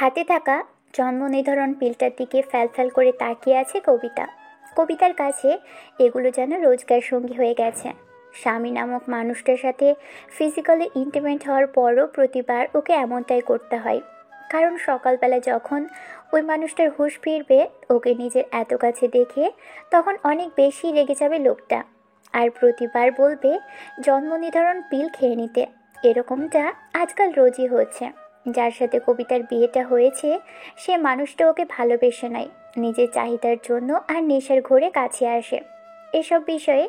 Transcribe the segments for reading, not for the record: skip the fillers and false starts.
হাতে থাকা জন্ম নির্ধারণ পিলটার দিকে ফ্যাল করে তাকিয়ে আছে কবিতা। কবিতার কাছে এগুলো যেন রোজকার সঙ্গী হয়ে গেছে। স্বামী নামক মানুষটার সাথে ফিজিক্যালি ইন্টিমেট হওয়ার পরও প্রতিবার ওকে এমনটাই করতে হয়, কারণ সকালবেলা যখন ওই মানুষটার হুঁশ ফিরবে ওকে নিজের এত কাছে দেখে, তখন অনেক বেশি রেগে যাবে লোকটা, আর প্রতিবার বলবে জন্ম নির্ধারণ পিল খেয়ে নিতে। এরকমটা আজকাল রোজই হচ্ছে। যার সাথে কবিতার বিয়েটা হয়েছে সে মানুষটা ওকে ভালোবেসে নেয়, নিজের চাহিদার জন্য আর নেশার ঘোরে কাছে আসে। এসব বিষয়ে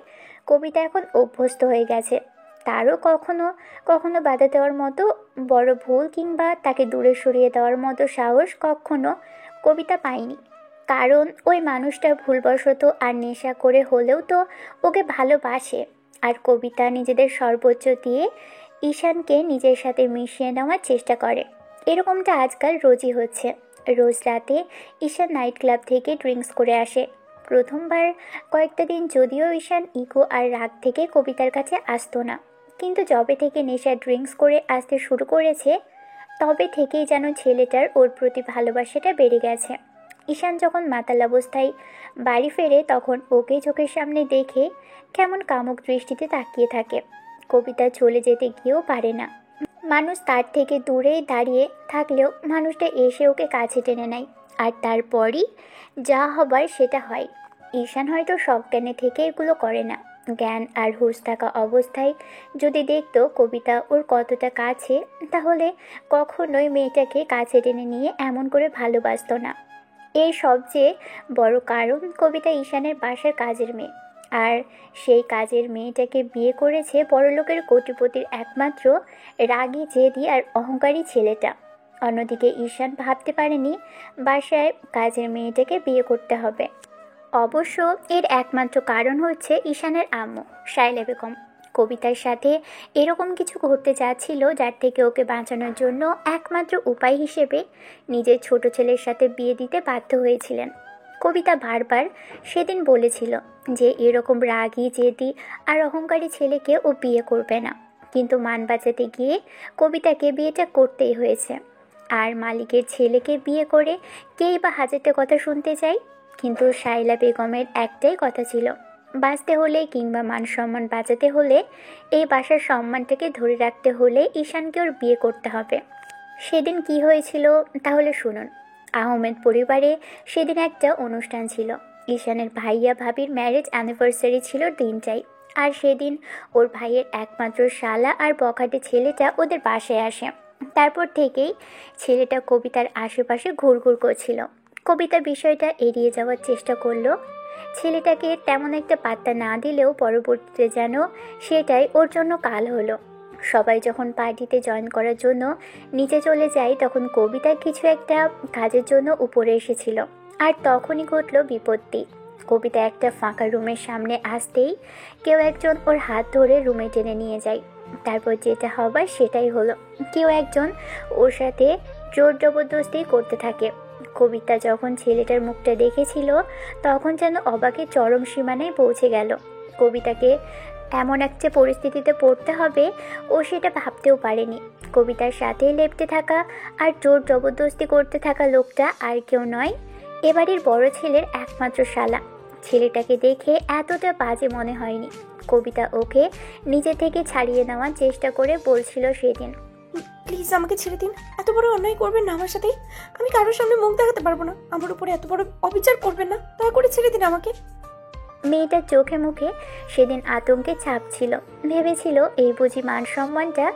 কবিতা এখন অভ্যস্ত হয়ে গেছে। তারও কখনো কখনো বাধা দেওয়ার মতো বড় ভুল কিংবা তাকে দূরে সরিয়ে দেওয়ার মতো সাহস কখনো কবিতা পায়নি, কারণ ওই মানুষটা ভুলবশত আর নেশা করে হলেও তো ওকে ভালোবাসে। আর কবিতা নিজেদের সর্বোচ্চ দিয়ে ঈশানকে নিজের সাথে মিশিয়ে নেওয়ার চেষ্টা করে। এরকমটা আজকাল রোজই হচ্ছে। রোজ রাতে ঈশান নাইট ক্লাব থেকে ড্রিঙ্কস করে আসে। প্রথমবার কয়েকটা দিন যদিও ঈশান ইগো আর রাগ থেকে কবিতার কাছে আসতো না, কিন্তু যবে থেকে নেশা ড্রিঙ্কস করে আসতে শুরু করেছে তবে থেকেই যেন ছেলেটার ওর প্রতি ভালোবাসাটা বেড়ে গেছে। ঈশান যখন মাতাল অবস্থায় বাড়ি ফেরে তখন ওকে চোখের সামনে দেখে কেমন কামুক দৃষ্টিতে তাকিয়ে থাকে। কবিতা চলে যেতে গিয়েও পারে না। মানুষ তার থেকে দূরেই দাঁড়িয়ে থাকলেও মানুষটা এসে ওকে কাছে টেনে নেয়, আর তারপরই যা হবার সেটা হয়। ঈশান হয়তো সজ্ঞানে থেকে এগুলো করে না, জ্ঞান আর হুঁশ থাকা অবস্থায় যদি দেখতো কবিতা ওর কতটা কাছে, তাহলে কখনোই মেয়েটাকে কাছে টেনে নিয়ে এমন করে ভালোবাসতো না। এর সবচেয়ে বড় কারণ কবিতা ঈশানের বাসার কাজের মেয়ে, আর সেই কাজের মেয়েটাকে বিয়ে করেছে বড়লোকের কোটিপতির একমাত্র রাগী জেদি আর অহংকারী ছেলেটা। অন্যদিকে ঈশান ভাবতে পারেনি বাসায় কাজের মেয়েটাকে বিয়ে করতে হবে। অবশ্য এর একমাত্র কারণ হচ্ছে ঈশানের আম্মু শায়লা বেগম। কবিতার সাথে এরকম কিছু ঘটতে যাচ্ছিল যার থেকে ওকে বাঁচানোর জন্য একমাত্র উপায় হিসেবে নিজের ছোট ছেলের সাথে বিয়ে দিতে বাধ্য হয়েছিলেন। কবিতা বারবার সেদিন বলেছিল যে এরকম রাগী জেদি আর অহংকারী ছেলেকে ও বিয়ে করবে না, কিন্তু মান বাঁচাতে গিয়ে কবিতাকে বিয়েটা করতেই হয়েছে। আর মালিকের ছেলেকে বিয়ে করে কেই বা হাজারটা কথা শুনতে চাই, কিন্তু শায়লা বেগমের একটাই কথা ছিল, বাঁচতে হলে কিংবা মান সম্মান বাঁচাতে হলে, এই বাসার সম্মানটাকে ধরে রাখতে হলে ঈশানকে ওর বিয়ে করতে হবে। সেদিন কি হয়েছিল তাহলে শুনুন। আহমেদ পরিবারে সেদিন একটা অনুষ্ঠান ছিল। ঈশানের ভাইয়া ভাবির ম্যারেজ অ্যানিভার্সারি ছিল দিনটাই, আর সেদিন ওর ভাইয়ের একমাত্র শালা আর বখাটে ছেলেটা ওদের বাসায় আসে। তারপর থেকেই ছেলেটা কবিতার আশেপাশে ঘুরঘুর করছিল। কবিতা বিষয়টা এড়িয়ে যাওয়ার চেষ্টা করলো, ছেলেটাকে তেমন একটা পাত্তা না দিলেও পরবর্তীতে যেন সেটাই ওর জন্য কাল হলো। সবাই যখন পার্টিতে জয়েন করার জন্য নিচে চলে যায় তখন কবিতা কিছু একটা কাজের জন্য উপরে এসেছিল, আর তখনই ঘটল বিপত্তি। কবিতা একটা ফাঁকা রুমের সামনে আসতেই কেউ একজন ওর হাত ধরে রুমে টেনে নিয়ে যায়। তারপর যেটা হবার সেটাই হলো, কেউ একজন ওর সাথে জোর জবরদস্তি করতে থাকে। কবিতা যখন ছেলেটার মুখটা দেখেছিল তখন যেন অবাকের চরম সীমানায় পৌঁছে গেল। কবিতাকে এমন একটা পরিস্থিতিতে পড়তে হবে ও সেটা ভাবতেও পারেনি। কবিতার সাথে লেপ্টে থাকা আর জোর জবরদস্তি করতে থাকা লোকটা আর কেউ নয়, এবাড়ির বড় ছেলের একমাত্র শালা। ছেলেটাকে দেখে এতটা বাজে মনে হয়নি। কবিতা ওকে নিজে থেকে ছাড়িয়ে নেওয়ার চেষ্টা করে বলছিল সেদিন, প্লিজ আমাকে ছেড়ে দিন, এত বড় অন্যায় করবেন না আমার সাথে। আমি কারোর সামনে মুখ দেখাতে পারবো না, আমার উপরে এত বড় অবিচার করবেন না, দয়া করে ছেড়ে দিন আমাকে। মেয়েটার চোখে মুখে সেদিন আতঙ্কে ছাপ ছিল। ভেবেছিল এই বুঝি মান সম্মানটা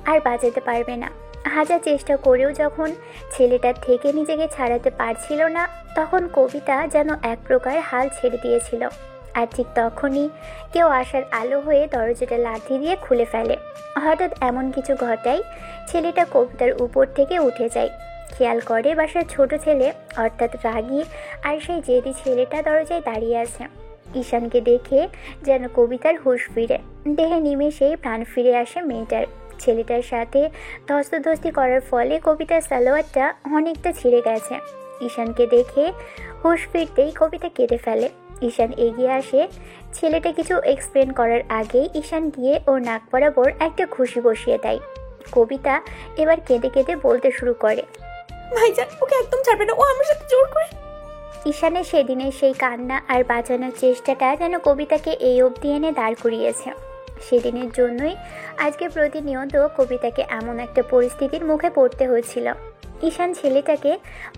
আর বাঁচাতে পারবে না। হাজার চেষ্টা করেও যখন ছেলেটার থেকে নিজেকে ছাড়াতে পারছিল না, তখন কবিতা যেন এক প্রকার হাল ছেড়ে দিয়েছিল। আর ঠিক তখনই কেউ আসার আলো হয়ে দরজাটা লাথি দিয়ে খুলে ফেলে। হঠাৎ এমন কিছু ঘটায় ছেলেটা কবিতার উপর থেকে উঠে যায়। খেয়াল করে বাসার ছোট ছেলে অর্থাৎ রাগী আর সেই জেদি ছেলেটা দরজায় দাঁড়িয়ে আছে। ঈশানকে দেখে যেন কবিতার হুঁশ ফিরে, দেহে নিমেষেই প্রাণ ফিরে আসে মেয়েটার। ছেলেটার সাথে ধস্তাধস্তি করার ফলে কবিতার সালোয়ারটা অনেকটা ছিঁড়ে গেছে। ঈশানকে দেখে হুঁশ ফিরতেই কবিতা কেঁদে ফেলে। ঈশান এগিয়ে আসে। ছেলেটা কিছু এক্সপ্লেন করার আগেই ঈশান গিয়ে ওর নাক বরাবর একটা ঘুষি বসিয়ে দেয়। কবিতা এবার কেঁদে কেঁদে বলতে শুরু করে, ভাইজান ওকে একদম ছাড়বে না, ও আমার সাথে জোর করে। ঈশানের সেদিনের সেই কান্না আর বাঁচানোর চেষ্টাটা যেন কবিতাকে এই অবধি এনে দাঁড় করিয়েছে। সেদিনের জন্যই আজকে প্রতিনিয়ত কবিতাকে এমন একটা পরিস্থিতির মুখে পড়তে হচ্ছিল। ঈশান ছেলেটাকে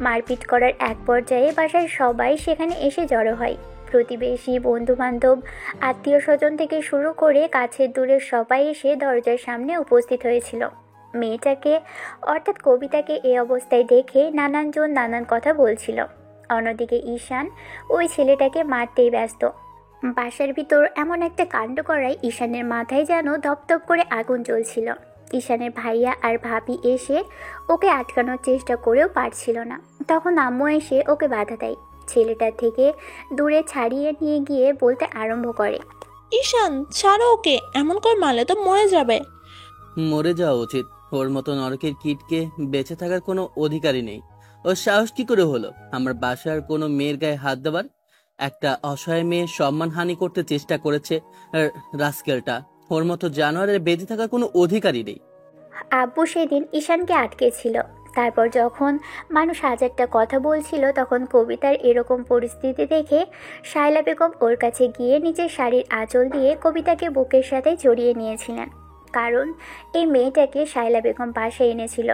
মারপিট করার এক পর্যায়ে বাসার সবাই সেখানে এসে জড়ো হয়। প্রতিবেশী, বন্ধুবান্ধব, আত্মীয় স্বজন থেকে শুরু করে কাছের দূরের সবাই এসে দরজার সামনে উপস্থিত হয়েছিল। মেয়েটাকে অর্থাৎ কবিতাকে এই অবস্থায় দেখে নানানজন নানান কথা বলছিল। অন্যদিকে ঈশান ওই ছেলেটাকে মারতেই ব্যস্ত। বাসার ভিতর এমন একটা কাণ্ড করায় ঈশানের মাথায় যেন দপদপ করে আগুন জ্বলছিল। ঈশানের ভাইয়া আর ভাবি এসে ওকে আটকানোর চেষ্টা করেও পারছিল না। তখন আম্মু এসে ওকে বাধা দেয়। ছেলেটার থেকে দূরে ছাড়িয়ে নিয়ে গিয়ে বলতে আরম্ভ করে, ঈশান ছাড়ো ওকে, এমন করে মারলে তো মরে যাবে। মরে যাওয়া উচিত। ওর মতো নরকের কীটকে বেঁচে থাকার কোনো অধিকারই নেই। ওর সাহস কি করে হলো আমার বাসার কোনো মেয়ের গায়ে হাত দেবার? একটা অসহায় মেয়ে সম্মানহানি করতে চেষ্টা করেছে। আর রাস্কেলটা, ওর মতো জানোয়ারের বেঁচে থাকার কোনো অধিকারই নেই। আব্বু সেদিন ঈশানকে আটকেছিল। তারপর যখন মানুষ হাজারটা কথা বলছিল, তখন কবিতার এরকম পরিস্থিতি দেখে শায়লা বেগম ওর কাছে গিয়ে নিজের শাড়ির আঁচল দিয়ে কবিতাকে বুকের সাথে জড়িয়ে নিয়েছিলেন। কারণ এই মেয়েটাকে শায়লা বেগম বাসায় এনেছিল।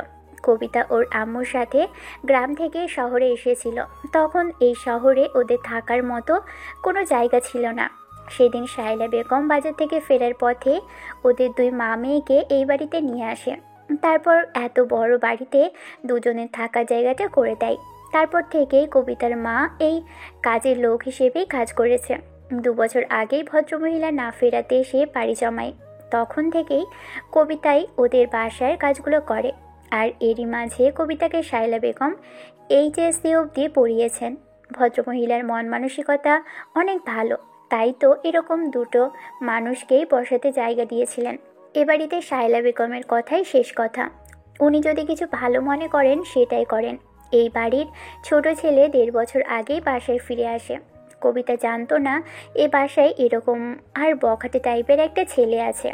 কবিতা ওর আম্মুর সাথে গ্রাম থেকে শহরে এসেছিল। তখন এই শহরে ওদের থাকার মতো কোনো জায়গা ছিল না। সেদিন শায়লা বেগম বাজার থেকে ফেরার পথে ওদের দুই মা মেয়েকে এই বাড়িতে নিয়ে আসে। তারপর এত বড় বাড়িতে দুজনের থাকার জায়গাটা করে দেয়। তারপর থেকেই কবিতার মা এই কাজের লোক হিসেবেই কাজ করেছে। 2 বছর আগেই ভদ্রমহিলা না ফেরাতে এসে পাড়ি জমায়। তখন থেকেই কবিতাই ওদের বাসার কাজগুলো করে। আর এরই মাঝে কবিতাকে শায়লা বেগম এইচএসসি অবধি পড়িয়েছেন। ভদ্রমহিলার মন মানসিকতা অনেক ভালো, তাই তো এরকম দুটো মানুষকেই বসাতে জায়গা দিয়েছিলেন। এ বাড়িতে শায়লা বেগমের কথাই শেষ কথা। উনি যদি কিছু ভালো মনে করেন সেটাই করেন। এই বাড়ির ছোট ছেলে 1.5 বছর আগেই বাসায় ফিরে আসে। কবিতা জানতো না এ বাসায় এরকম আর বখাটে টাইপের একটা ছেলে আছে।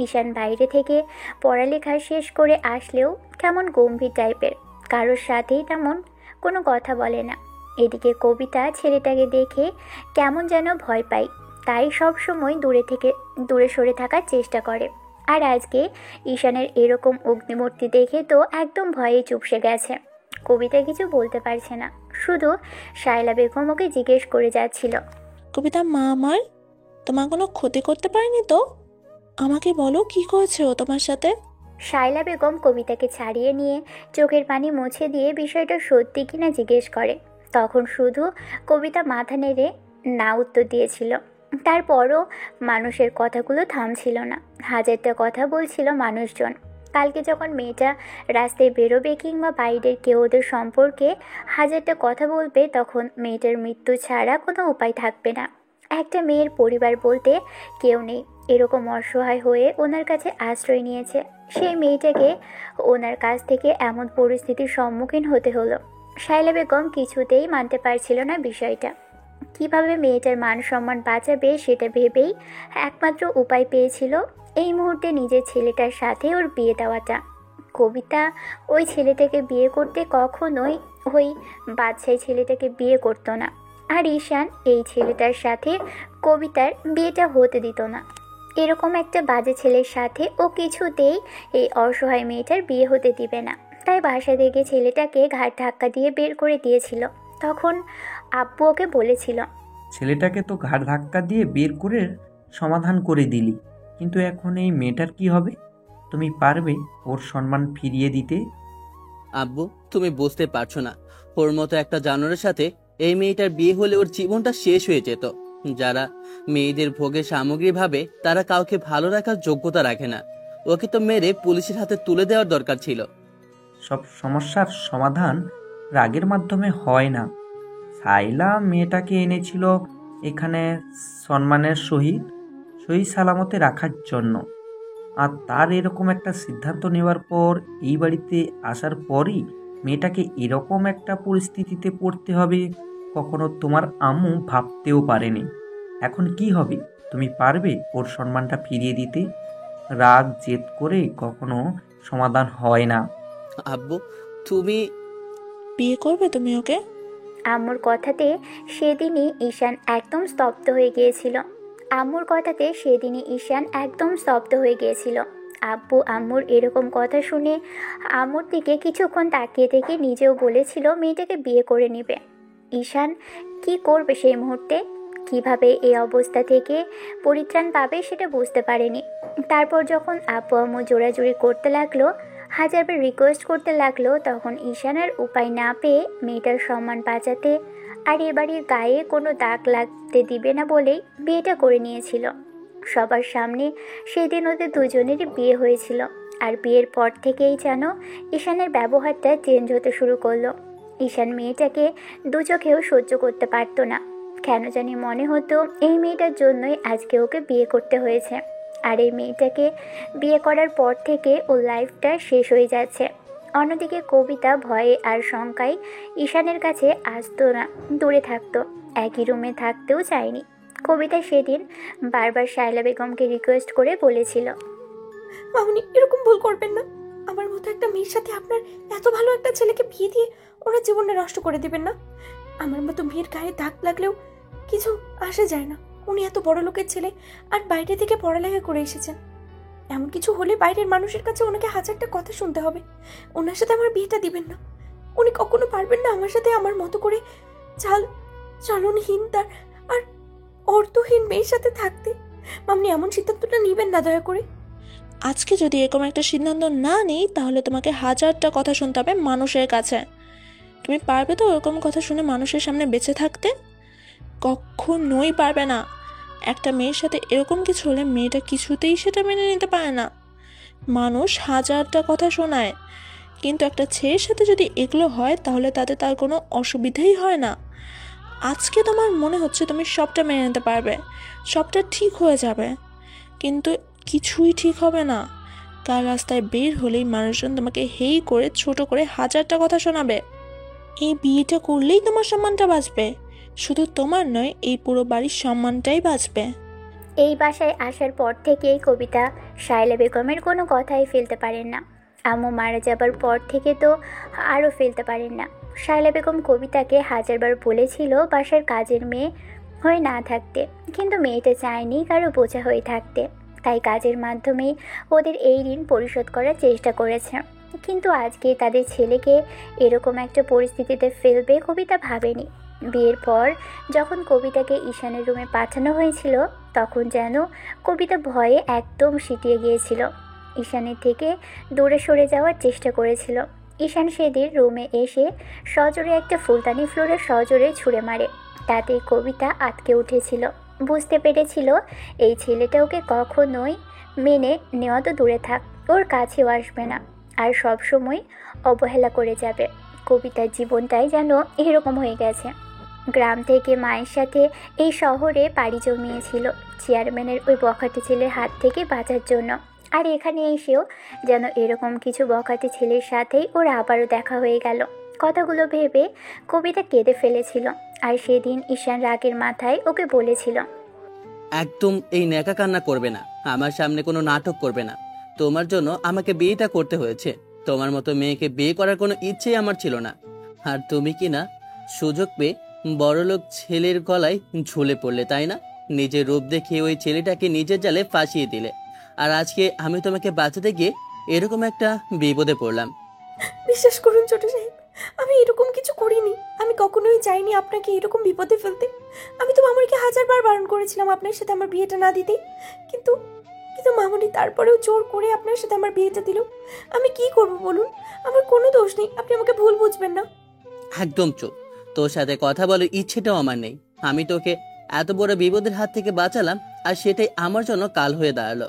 ঈশান বাইরে থেকে পড়ালেখা শেষ করে আসলেও কেমন গম্ভীর টাইপের, কারোর সাথেই তেমন কোনো কথা বলে না। এদিকে কবিতা ছেলেটাকে দেখে কেমন যেন ভয় পায়, তাই সব সময় দূরে সরে থাকার চেষ্টা করে। আর আজকে ঈশানের এরকম অগ্নিমূর্তি দেখে তো একদম ভয়ে চুপসে গেছে। কবিতা কিছু বলতে পারছে না, শুধু শায়লা বেগম ওকে জিজ্ঞেস করে যাচ্ছিল, কবিতা মা আমার তোমার কোনো ক্ষতি করতে পারেনি তো? আমাকে বলো কি করেছে ও তোমার সাথে? শায়লা বেগম কবিতাকে ছাড়িয়ে নিয়ে চোখের পানি মুছে দিয়ে বিষয়টা সত্যি কিনা জিজ্ঞেস করে। তখন শুধু কবিতা মাথা নেড়ে না উত্তর দিয়েছিল। তারপরও মানুষের কথাগুলো থামছিল না। হাজারটা কথা বলছিল মানুষজন। কালকে যখন মেয়েটা রাস্তায় বেরোবে কিংবা বাইরের কেউ ওদের সম্পর্কে হাজারটা কথা বলবে, তখন মেয়েটার মৃত্যু ছাড়া কোনো উপায় থাকবে না। একটা মেয়ের পরিবার বলতে কেউ নেই, এরকম অসহায় হয়ে ওনার কাছে আশ্রয় নিয়েছে। সেই মেয়েটাকে ওনার কাছ থেকে এমন পরিস্থিতির সম্মুখীন হতে হলো। শায়লা বেগম কিছুতেই মানতে পারছিল না বিষয়টা। কিভাবে মেয়েটার মান সম্মান বাঁচাবে সেটা ভেবেই একমাত্র উপায় পেয়েছিল এই মুহূর্তে নিজের ছেলেটার সাথে ওর বিয়ে দেওয়াটা। কবিতা ওই ছেলেটাকে বিয়ে করতে কখনোই ওই বাদশাই ছেলেটাকে বিয়ে করতো না। আর ঈশান এই ছেলেটার সাথে কবিতার বিয়েটা হতে দিত না। এরকম একটা বাজে ছেলের সাথে ও কিছুতেই এই অসহায় মেয়েটার বিয়ে হতে দিবে না। তাই বাসা থেকে ছেলেটাকে ঘাট ধাক্কা দিয়ে বের করে দিয়েছিল। তখন আব্বু ওকে বলেছিল, ছেলেটাকে তো ঘাড় ধাক্কা দিয়ে বের করে সমাধান করে দিলি, কিন্তু এখন এই মেয়েটার কি হবে? তুমি পারবে ওর সম্মান ফিরিয়ে দিতে? আব্বু, তুমি বুঝতে পারছো না, ওর মতো একটা জানোয়ারের সাথে এই মেয়েটার বিয়ে হলে ওর জীবনটা শেষ হয়ে যেত। যারা মেয়েদের ভোগের সামগ্রী ভাবে তারা কাউকে ভালো রাখার যোগ্যতা রাখে না। ওকে তো মেরে পুলিশের হাতে তুলে দেওয়ার দরকার ছিল। সব সমস্যার সমাধান রাগের মাধ্যমে হয় না। সাইলা মেয়েটাকে এনেছিল এখানে সম্মানের সহিত সহি সালামতে রাখার জন্য, আর তার এরকম একটা সিদ্ধান্ত নেওয়ার পর এই বাড়িতে আসার পরই মেয়েটাকে এরকম একটা পরিস্থিতিতে পড়তে হবে কখনো তোমার আম্মু ভাবতেও পারেনি। এখন কি হবে? তুমি পারবে ওর সম্মানটা ফিরিয়ে দিতে? রাগ জেদ করে কখনো সমাধান হয় না। আব্বু, তুমি বিয়ে করবে তুমি ওকে? আম্মুর কথাতে সেদিনই ঈশান একদম স্তব্ধ হয়ে গিয়েছিল। আব্বু আম্মুর এরকম কথা শুনে আম্মুর দিকে কিছুক্ষণ তাকিয়ে থেকে নিজেও বলেছিল মেয়েটাকে বিয়ে করে নেবে। ঈশান কি করবে সেই মুহূর্তে, কিভাবে এই অবস্থা থেকে পরিত্রাণ পাবে সেটা বুঝতে পারেনি। তারপর যখন আব্বু আম্মু জোরাজুরি করতে লাগলো, হাজারবার রিকোয়েস্ট করতে লাগলো, তখন ঈশান আর উপায় না পেয়ে মেয়েটার সম্মান বাঁচাতে আর এ বাড়ির গায়ে কোনো দাগ লাগতে দিবে না বলেই বিয়েটা করে নিয়েছিল। সবার সামনে সেদিন ওদের দুজনেরই বিয়ে হয়েছিল। আর বিয়ের পর থেকেই যেন ঈশানের ব্যবহারটা চেঞ্জ হতে শুরু করলো। ঈশান মেয়েটাকে দু চোখেও সহ্য করতে পারতো না। কেন জানি মনে হতো এই মেয়েটার জন্যই আজকে ওকে বিয়ে করতে হয়েছে। আর এই মেয়েটাকে বিয়ে করার পর থেকে ওর লাইফটা শেষ হয়ে যাচ্ছে। অন্যদিকে কবিতা ভয়ে আর শঙ্কায় ঈশানের কাছে আসতো না, দূরে থাকতো, একই রুমে থাকতেও চায়নি। কবিতা সেদিন বারবার শায়লা বেগমকে রিকোয়েস্ট করে বলেছিল, মামুনি এরকম ভুল করবেন না। আমার মতো একটা মেয়ের সাথে আপনার এত ভালো একটা ছেলেকে বিয়ে দিয়ে ওরা জীবনটা নষ্ট করে দেবেন না। আমার মতো মেয়ের গায়ে দাগ লাগলেও কিছু আসে যায় না। উনি এত বড় লোকের ছেলে আর বাইরে থেকে পড়ালেখা করে এসেছেন। এমন কিছু হলে বাইরের মানুষের কাছে ওনাকে হাজারটা কথা শুনতে হবে। ওনার সাথে আমার বিয়েটা দিবেন না। উনি কখনো পারবেন না আমার সাথে আমার মতো করে চলনহীন তার আর অর্থহীন মেয়ের সাথে থাকতে। মামনি এমন সিদ্ধান্তটা নিবেন না দয়া করে। আজকে যদি এরকম একটা সিদ্ধান্ত না নিই তাহলে তোমাকে হাজারটা কথা শুনতে হবে মানুষের কাছে। তুমি পারবে তো ওরকম কথা শুনে মানুষের সামনে বেঁচে থাকতে? কখনোই পারবে না। একটা মেয়ের সাথে এরকম কিছু হলে মেয়েটা কিছুতেই সেটা মেনে নিতে পারে না। মানুষ হাজারটা কথা শোনায়, কিন্তু একটা ছেলের সাথে যদি এগুলো হয় তাহলে তাতে তার কোনো অসুবিধাই হয় না। আজকে তোমার মনে হচ্ছে তুমি সবটা মেনে নিতে পারবে, সবটা ঠিক হয়ে যাবে, কিন্তু কিছুই ঠিক হবে না। কাল রাস্তায় বের হলেই মানুষজন তোমাকে হেই করে ছোট করে হাজারটা কথা শোনাবে। এই বিয়েটা করলেই তোমার সম্মানটা বাঁচবে, শুধু তোমার নয়, এই পুরো বাড়ির সম্মানটাই বাঁচবে। এই বাসায় আসার পর থেকেই কবিতা শায়লা বেগমের কোনো কথাই ফেলতে পারেন না। আম্মু মারা যাবার পর থেকে তো আরও ফেলতে পারেন না। শায়লা বেগম কবিতাকে হাজারবার বলেছিল বাসার কাজের মেয়ে হয়ে না থাকতে, কিন্তু মেয়েটা চায়নি কারো বোঝা হয়ে থাকতে। তাই কাজের মাধ্যমেই ওদের এই ঋণ পরিশোধ করার চেষ্টা করেছে। কিন্তু আজকে তাদের ছেলেকে এরকম একটা পরিস্থিতিতে ফেলবে কবিতা ভাবেনি। বিয়ের পর যখন কবিতাকে ঈশানের রুমে পাঠানো হয়েছিল তখন যেন কবিতা ভয়ে একদম সিটিয়ে গিয়েছিল। ঈশানের থেকে দূরে সরে যাওয়ার চেষ্টা করেছিল। ঈশান সেদিন রুমে এসে সজোরে একটা ফুলদানি ফ্লোরে সজোরে ছুঁড়ে মারে। তাতেই কবিতা আটকে উঠেছিল। বুঝতে পেরেছিল এই ছেলেটা ওকে কখনোই মেনে নেওয়া তো দূরে থাক, ওর কাছেও আসবে না, আর সব সময় অবহেলা করে যাবে। কবিতার জীবনটাই যেন এরকম হয়ে গেছে। গ্রাম থেকে মায়ের সাথে এই শহরে পাড়ি জমিয়েছিল চেয়ারম্যানের ওই বখাটে ছেলের হাত থেকে বাঁচার জন্য। আর এখানে এসেও যেন এরকম কিছু বখাটে ছেলের সাথেই ওর আবারও দেখা হয়ে গেল। কথাগুলো ভেবে কবিতা কেঁদে ফেলেছিল। আর সেদিন ঈশান রাগের মাথায় ওকে বলেছিল, একদম এই ন্যাকা কান্না করবে না, আমার সামনে কোনো নাটক করবে না। তোমার জন্য আমাকে বিয়েটা করতে হয়েছে। তোমার মতো মেয়েকে বিয়ে করার কোনো ইচ্ছেই আমার ছিল না। আর তুমি কি না সুযোগ পেয়ে বড়লোক ছেলের গলায় ঝুলে পড়লে, তাই না? নিজের রূপ দেখিয়ে ওই ছেলেটাকে নিজের জালে ফাঁসিয়ে দিলে। আর আজকে আমি তোমাকে বাঁচাতে গিয়ে এরকম একটা বিপদে পড়লাম। বিশ্বাস করুন ছোট সাহেব, আমি এরকম কিছু করিনি। আমি কখনোই চাইনি আপনাকে এরকম বিপদে ফেলতে। আমি তো মামুনিকে হাজারবার বারণ করেছিলাম আপনার সাথে আমার বিয়েটা না দিতে, কিন্তু কিন্তু মামুনি তারপরেও জোর করে আপনার সাথে আমার বিয়েটা দিল। আমি কি করব বলুন? আমার কোনো দোষ নেই, আপনি আমাকে ভুল বুঝবেন না। একদম চুপ। তোর সাথে কথা বলার ইচ্ছেটাও আমার নেই। আমি তোকে এত বড় বিপদের হাত থেকে বাঁচালাম, আর সেটাই আমার জন্য কাল হয়ে দাঁড়ালো।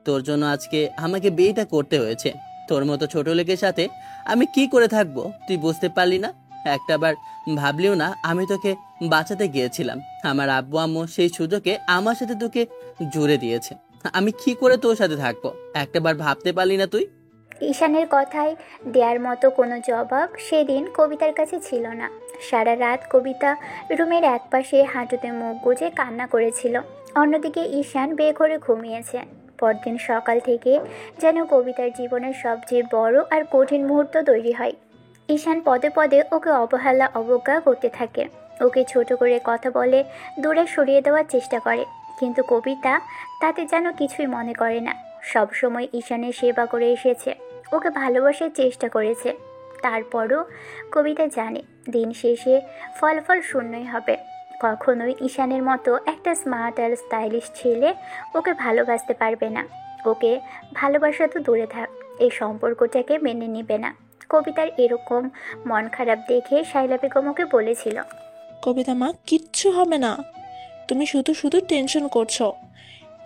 তোর জন্য আজকে আমাকে বিয়েটা করতে হয়েছে। তোর মতো ছোট লোকের সাথে আমি কি করে থাকবো তুই বুঝতে পারলি না? একটাবার ভাবলিও না আমি তোকে বাঁচাতে গিয়েছিলাম। আমার আব্বু আম্মু সেই সুযোগে আমার সাথে তোকে জুড়ে দিয়েছে। আমি কি করে তোর সাথে থাকবো একটাবার ভাবতে পারলি না তুই? ঈশানের কথায় দেওয়ার মতো কোনো জবাব সেদিন কবিতার কাছে ছিল না। সারা রাত কবিতা রুমের একপাশে হাঁটুতে মুখ গুজে কান্না করেছিল। অন্যদিকে ঈশান বেঘরে ঘুমিয়েছে। পরদিন সকাল থেকে যেন কবিতার জীবনের সবচেয়ে বড় আর কঠিন মুহূর্ত তৈরি হয়। ঈশান পদে পদে ওকে অবহেলা অবজ্ঞা করতে থাকে, ওকে ছোট করে কথা বলে দূরে সরিয়ে দেওয়ার চেষ্টা করে, কিন্তু কবিতা তাতে যেন কিছুই মনে করে না। সবসময় ঈশানের সেবা করে এসেছে, ওকে ভালোবাসার চেষ্টা করেছে। তারপরও কবিতা জানে দিন শেষে ফলাফল শূন্যই হবে। কখনোই ঈশানের মতো একটা স্মার্ট আর স্টাইলিশ ছেলে ওকে ভালোবাসতে পারবে না। ওকে ভালোবাসা তো দূরে থাক, এই সম্পর্কটাকে মেনে নিবে না। কবিতার এরকম মন খারাপ দেখে শাইলা বেগম ওকে বলেছিল, কবিতা মা, কিচ্ছু হবে না, তুমি শুধু শুধু টেনশন করছো।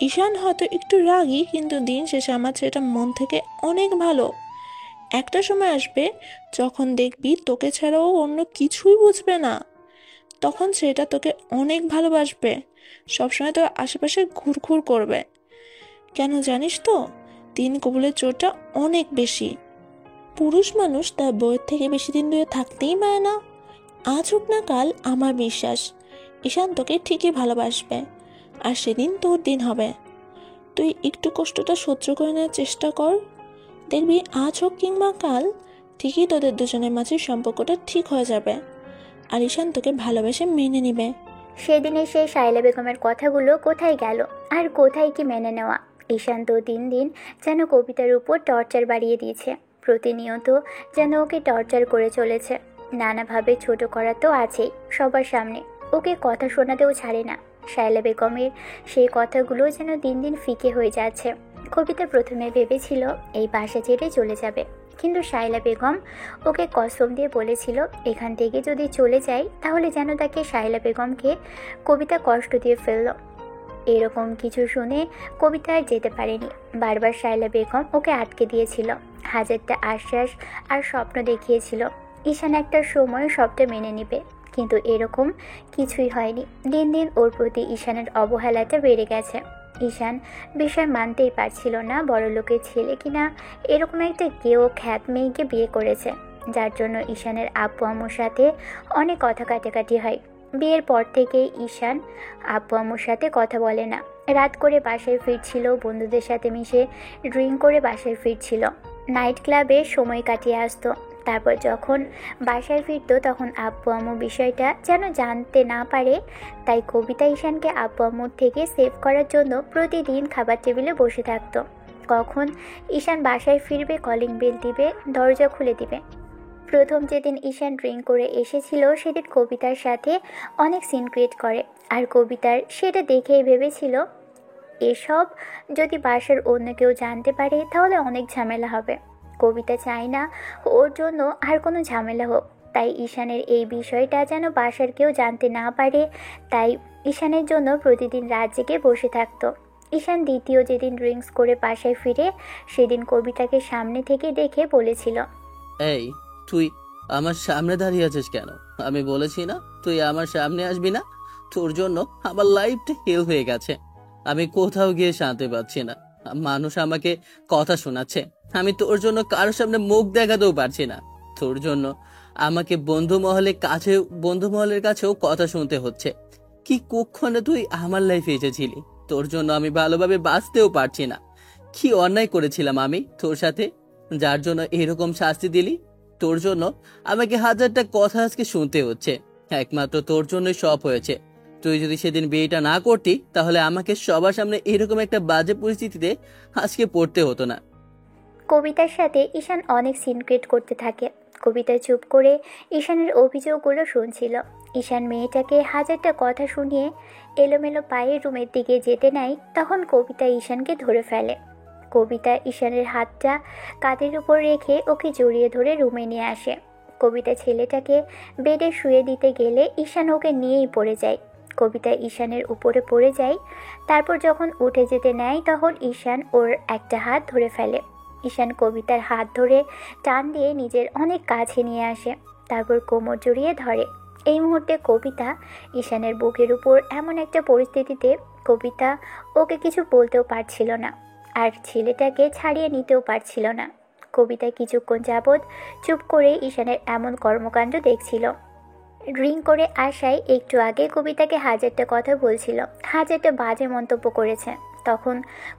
ঈশান হয়তো একটু রাগী, কিন্তু দিন শেষে আমার ছেলেটা মন থেকে অনেক ভালো। একটা সময় আসবে যখন দেখবি তোকে ছাড়াও অন্য কিছুই বুঝবে না, তখন ছেলেটা তোকে অনেক ভালোবাসবে, সবসময় তোর আশেপাশে ঘুরঘুর করবে। কেন জানিস তো, তিন কবুলের জোরটা অনেক বেশি। পুরুষ মানুষ তার বউয়ের থেকে বেশি দিন দূরে থাকতেই পারে না। আজ হোক না কাল আমার বিশ্বাস ঈশান তোকে ঠিকই ভালোবাসবে, আর সেদিন তোর দিন হবে। তুই একটু কষ্টটা সহ্য করে নেওয়ার চেষ্টা কর, দেখবি আজ হোক কিংবা কাল ঠিকই তোদের দুজনের মাঝে সম্পর্কটা ঠিক হয়ে যাবে, আর ঈশান তোকে ভালোবেসে মেনে নিবে। সেদিনে সেই শাইলা বেগমের কথাগুলো কোথায় গেল, আর কোথায় কি মেনে নেওয়া। ঈশান তো দিন দিন যেন কবিতার উপর টর্চার বাড়িয়ে দিয়েছে, প্রতিনিয়ত যেন ওকে টর্চার করে চলেছে। নানাভাবে ছোট করা তো আছেই সবার সামনে, ওকে কথা শোনাতেও ছাড়ে না। শাইলা বেগমের সেই কথাগুলো যেন দিন দিন ফিকে হয়ে যাচ্ছে। কবিতা প্রথমে ভেবেছিল এই বাসা ছেড়ে চলে যাবে, কিন্তু শাইলা বেগম ওকে কসম দিয়ে বলেছিল এখান থেকে যদি চলে যায় তাহলে যেন তাকে শাইলা বেগমকে কবিতা কষ্ট দিয়ে ফেলল। এরকম কিছু শুনে কবিতা আর যেতে পারেনি। বারবার শাইলা বেগম ওকে আটকে দিয়েছিল, হাজারটা আশ্বাস আর স্বপ্ন দেখিয়েছিল ঈশান একটা সময় সবটা মেনে নেবে, কিন্তু এরকম কিছুই হয়নি। দিন দিন ওর প্রতি ঈশানের অবহেলাটা বেড়ে গেছে। ঈশান বিষয় মানতেই পারছিল না বড়লোকের ছেলে কিনা এরকম একটা গেও খ্যাত মেয়েকে বিয়ে করেছে, যার জন্য ঈশানের আব্বু আম্মুর সাথে অনেক কথা কাটাকাটি হয়। বিয়ের পর থেকেই ঈশান আব্বু আম্মুর সাথে কথা বলে না। রাত করে বাসায় ফিরছিল, বন্ধুদের সাথে মিশে ড্রিঙ্ক করে বাসায় ফিরছিল, নাইট ক্লাবে সময় কাটিয়ে আসতো। তারপর যখন বাসায় ফিরতো তখন আব্বু আম্মু বিষয়টা যেন জানতে না পারে, তাই কবিতা ঈশানকে আব্বু আম্মুর থেকে সেভ করার জন্য প্রতিদিন খাবার টেবিলে বসে থাকতো। কখন ঈশান বাসায় ফিরবে, কলিং বেল দিবে, দরজা খুলে দিবে। প্রথম যেদিন ঈশান ড্রিঙ্ক করে এসেছিল সেদিন কবিতার সাথে অনেক সিন ক্রিয়েট করে, আর কবিতার সেটা দেখেই ভেবেছিল এসব যদি বাসার অন্য কেউ জানতে পারে তাহলে অনেক ঝামেলা হবে। কবিতা চায় না ওর জন্য আর কোনো ঝামেলা হোক, তাই ঈশানের এই বিষয়টা যেন বাসার কেউ জানতে না পারে, তাই ঈশানের জন্য প্রতিদিন রাত জেগে বসে থাকতো। ঈশান দ্বিতীয় যেদিন ড্রিঙ্কস করে বাসায় ফিরে সেদিন কবিতাকে সামনে থেকে দেখে বলেছিল, এই তুই আমার সামনে দাঁড়িয়ে আছিস কেন? আমি বলেছি না তুই আমার সামনে আসবি না? তোর জন্য আমার লাইফটা হেল হয়ে গেছে, আমি কোথাও গিয়ে শান্তি পাচ্ছি না। মানুষ আমাকে কথা শোনাচ্ছে, আমি তোর জন্য কারোর সামনে মুখ দেখাতেও পারছি না। তোর জন্য আমাকে বন্ধু মহলের কাছেও কথা শুনতে হচ্ছে। কি কুক্ষণে তুই আমার লাইফে এসেছিলি, তোর জন্য আমি ভালোভাবে বাঁচতেও পারছি না। কি অন্যায় করেছিলাম আমি তোর সাথে, যার জন্য এরকম শাস্তি দিলি? তোর জন্য আমাকে হাজারটা কথা আজকে শুনতে হচ্ছে, একমাত্র তোর জন্যই সব হয়েছে। তুই যদি সেদিন বিয়েটা না করতি তাহলে আমাকে সবার সামনে এরকম একটা বাজে পরিস্থিতিতে আজকে পড়তে হতো না। কবিতার সাথে ঈশান অনেক সিন ক্রিয়েট করতে থাকে। কবিতা চুপ করে ঈশানের অভিযোগগুলো শুনছিল। ঈশান মেয়েটাকে হাজারটা কথা শুনিয়ে এলোমেলো পায়ে রুমের দিকে যেতে নেয়, তখন কবিতা ঈশানকে ধরে ফেলে। কবিতা ঈশানের হাতটা কাঁধের উপর রেখে ওকে জড়িয়ে ধরে রুমে নিয়ে আসে। কবিতা ছেলেটাকে বেডে শুয়ে দিতে গেলে ঈশান ওকে নিয়েই পড়ে যায়। কবিতা ঈশানের উপরে পড়ে যায়। তারপর যখন উঠে যেতে নেয় তখন ঈশান ওর একটা হাত ধরে ফেলে। ঈশান কবিতার হাত ধরে টান দিয়ে নিজের অনেক কাছে নিয়ে আসে, তারপর কোমর জড়িয়ে ধরে। এই মুহূর্তে কবিতা ঈশানের বুকের উপর এমন একটা পরিস্থিতিতে কবিতা ওকে কিছু বলতেও পারছিল না, আর ছেলেটাকে ছাড়িয়ে নিতেও পারছিল না। কবিতা কিছুক্ষণ যাবৎ চুপ করে ঈশানের এমন কর্মকাণ্ড দেখছিল। ড্রিঙ্ক করে আসায় একটু আগে কবিতাকে হাজারটা কথা বলছিল, হাজারটা বাজে মন্তব্য করেছে। তখন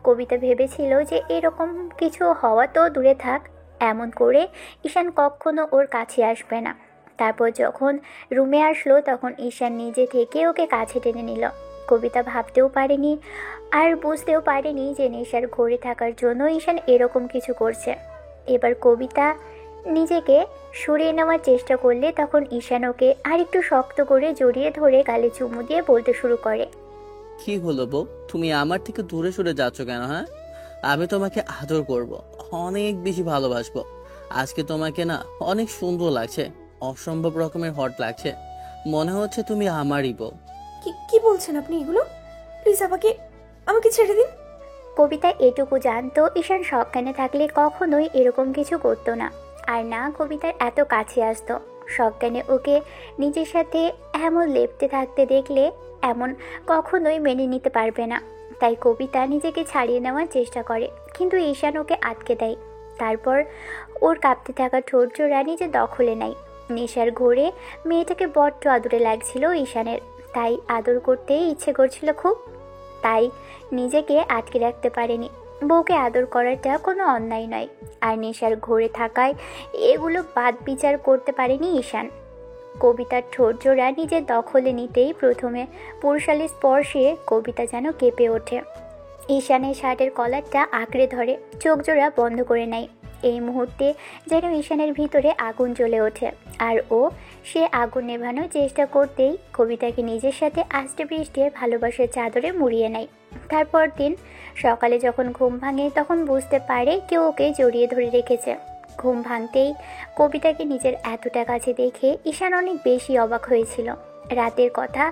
কবিতা ভেবেছিল যে এরকম কিছু হওয়া তো দূরে থাক, এমন করে ঈশান কখনো ওর কাছে আসবে না। তারপর যখন রুমে আসলো তখন ঈশান নিজে থেকে ওকে কাছে টেনে নিল। কবিতা ভাবতেও পারেনি আর বুঝতেও পারেনি যে নেশার ঘোরে থাকার জন্য ঈশান এরকম কিছু করছে। এবার কবিতা নিজেকে সরিয়ে নেওয়ার চেষ্টা করলে তখন ঈশান ওকে আরেকটু শক্ত করে জড়িয়ে ধরে গালে চুমু দিয়ে বলতে শুরু করে, কি হলো বউ, তুমি আমার থেকে দূরে সরে যাচ্ছ কেন? হ্যাঁ, আমি তোমাকে আদর করব, অনেক বেশি ভালোবাসবো। আজকে তোমাকে না অনেক সুন্দর লাগছে, অসম্ভব রকমের হট লাগছে। মনে হচ্ছে তুমি আমারই বউ। কি কি বলছেন আপনি এগুলো? প্লিজ আমাকে আমাকে ছেড়ে দিন। কবিতা এটুকু জানতো ঈশান সজ্ঞানে থাকলে কখনোই এরকম কিছু করতো না, আর না কবিতার এত কাছে আসতো। সজ্ঞানে ওকে নিজের সাথে এমন লেপ্টে থাকতে দেখলে এমন কখনোই মেনে নিতে পারবে না। তাই কবিতা নিজেকে ছাড়িয়ে নেওয়ার চেষ্টা করে, কিন্তু ঈশান ওকে আটকে দেয়। তারপর ওর কাঁপতে থাকা ঠোঁট জোড়া নিজে দখলে নেয়। নেশার ঘোরে মেয়েটাকে বড্ড আদরে লাগছিল ঈশানের, তাই আদর করতেই ইচ্ছে করছিল খুব। তাই নিজেকে আটকে রাখতে পারেনি। বউকে আদর করাটা কোনো অন্যায় নয়, আর নেশার ঘোরে থাকায় এগুলো বাদ বিচার করতে পারেনি ঈশান। কবিতার ঠোঁট জোড়া নিজের দখলে নিতেই প্রথমে পুরুষালী স্পর্শে কবিতা যেন কেঁপে ওঠে। ঈশানের শার্টের কলারটা আঁকড়ে ধরে, চোখ জোড়া বন্ধ করে নেয়। এই মুহূর্তে যেন ঈশানের ভিতরে আগুন জ্বলে ওঠে, আর সে আগুন নেভানোর চেষ্টা করতেই কবিতাকে নিজের সাথে আষ্টে পৃষ্ঠে ভালোবাসার চাদরে মুড়িয়ে নেয়। তারপর দিন সকালে যখন ঘুম ভাঙে তখন বুঝতে পারে কেউ ওকে জড়িয়ে ধরে রেখেছে। ঘুম ভাঙতেই কবিতাকে নিজের এতটা কাছে দেখে ঈশান অনেক বেশি অবাক হয়েছিল। রাতের কথা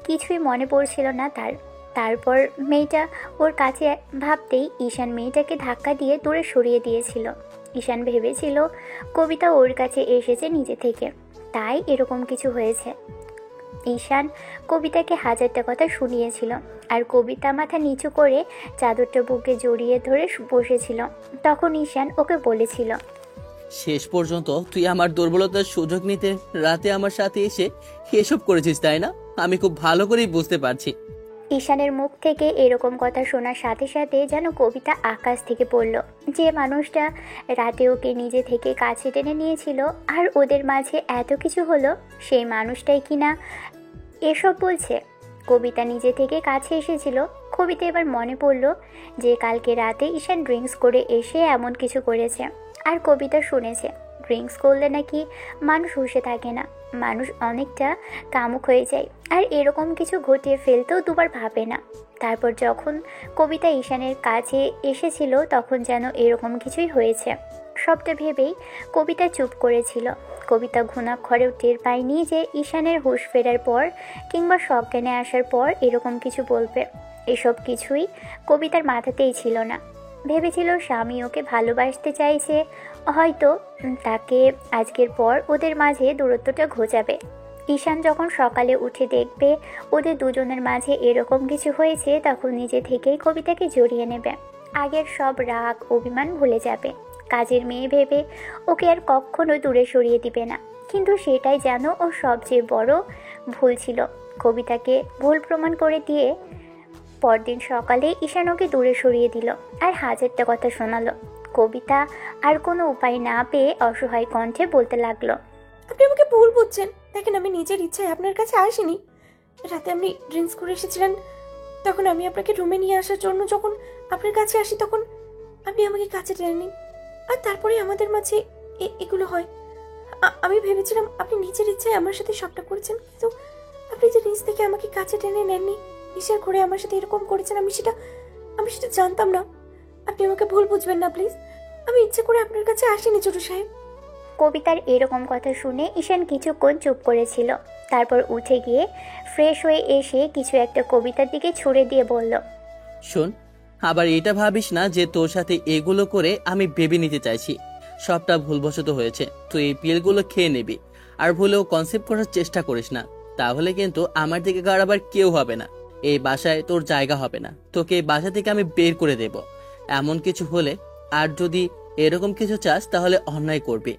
কিছুই মনে পড়ছিল না তার। তারপর মেয়েটা ওর কাছে ভাবতেই ঈশান মেয়েটাকে ধাক্কা দিয়ে দূরে সরিয়ে দিয়েছিল। ঈশান ভেবেছিল কবিতা ওর কাছে এসেছে নিজে থেকে, তাই এরকম কিছু হয়েছে। ঈশান কবিতাকে হাজারটা কথা শুনিয়েছিল, আর কবিতা মাথা নিচু করে চাদরটা বুকে জড়িয়ে ধরে বসেছিল। তখন ঈশান ওকে বলেছিল, শেষ পর্যন্ত তুই আমার দুর্বলতার সুযোগ নিতে রাতে আমার সাথে এসে এসব করেছিস, তাই না? আমি খুব ভালো করেই বুঝতে পারছি। ঈশানের মুখ থেকে এরকম কথা শোনার সাথে সাথে যেন কবিতা আকাশ থেকে পড়ল। যে মানুষটা রাতে ওকে নিজে থেকে কাছে টেনে নিয়েছিল আর ওদের মাঝে এত কিছু হলো, সেই মানুষটাই কিনা এসব বলছে। কবিতা নিজে থেকে কাছে এসেছিল। কবিতা এবার মনে পড়ল যে কালকে রাতে ঈশান ড্রিঙ্কস করে এসে এমন কিছু করেছে, আর কবিতা শুনেছে ড্রিঙ্কস করলে নাকি মানুষ হুঁশে থাকে না, মানুষ অনেকটা কামুক হয়ে যায়, আর এরকম কিছু ঘটিয়ে ফেলতেও দুবার ভাবে না। তারপর যখন কবিতা ঈশানের কাছে এসেছিল তখন যেন এরকম কিছুই হয়েছে। সবটা ভেবেই কবিতা চুপ করেছিল। কবিতা ঘুণাক্ষরেও টের পায়নি যে ঈশানের হুঁশ ফেরার পর কিংবা সজ্ঞানে আসার পর এরকম কিছু বলবে। এসব কিছুই কবিতার মাথাতেই ছিল না। ভেবেছিল স্বামী ওকে ভালোবাসতে চাইছে, হয়তো তাকে আজকের পর ওদের মাঝে দূরত্বটা ঘোচাবে। ঈশান যখন সকালে উঠে দেখবে ওদের দুজনের মাঝে এরকম কিছু হয়েছে তখন নিজে থেকেই কবিতাকে জড়িয়ে নেবে। আগের সব রাগ অভিমান ভুলে যাবে। কাজের মেয়ে ভেবে ওকে আর কখনো দূরে সরিয়ে দিবে না। কিন্তু সেটাই যেন ওর সবচেয়ে বড় ভুল ছিল। কবিতাকে ভুল প্রমাণ করে দিয়ে পরদিন সকালে ঈশান ওকে দূরে সরিয়ে দিল আর হাজারটা কথা শোনালো। কবিতা আর কোনো উপায় না পেয়ে অসহায় কণ্ঠে বলতে লাগলো, আপনি আমাকে ভুল বুঝছেন। দেখেন, আমি নিজের ইচ্ছায় আপনার কাছে আসিনি। রাতে আপনি ড্রিঙ্কস করে এসেছিলেন, তখন আমি আপনাকে রুমে নিয়ে আসার জন্য যখন আপনার কাছে আসি তখন আপনি আমাকে কাছে টেনে নিন, আর তারপরে আমাদের মাঝে এগুলো হয়। আমি ভেবেছিলাম আপনি নিজের ইচ্ছায় আমার সাথে সবটা করেছেন, কিন্তু আপনি যে নিজ থেকে আমাকে কাছে টেনে নেননি, নিশার ঘরে আমার সাথে এরকম করেছেন, আমি সেটা জানতাম না। আপনি আমাকে ভুল বুঝবেন না প্লিজ। আমি ইচ্ছে করে আপনার কাছে আসিনি ছোট সাহেব। কবিতার এরকম কথা শুনে ঈশান কিছুক্ষণ চুপ করেছিল। তারপর উঠে গিয়ে ফ্রেশ হয়ে এসে কিছু একটা কবিতার দিকে ছুড়ে দিয়ে বলল, শোন, আবার এটা ভাবিস না যে তোর সাথে এগুলো করে আমি ভেবে নিতে চাইছি। সবটা ভুলবশত হয়েছে। তুই এই পিলগুলো খেয়ে নিবি, আর ভুলেও কনসেপ্ট করার চেষ্টা করিস না, তাহলে কিন্তু আমার দিকে আবার কেউ হবে না। এই বাসায় তোর জায়গা হবে না। তোকে এই বাসা থেকে আমি বের করে দেব। এমন কিছু হলে আর যদি এরকম কিছু চাস তাহলে অন্যায় করবি,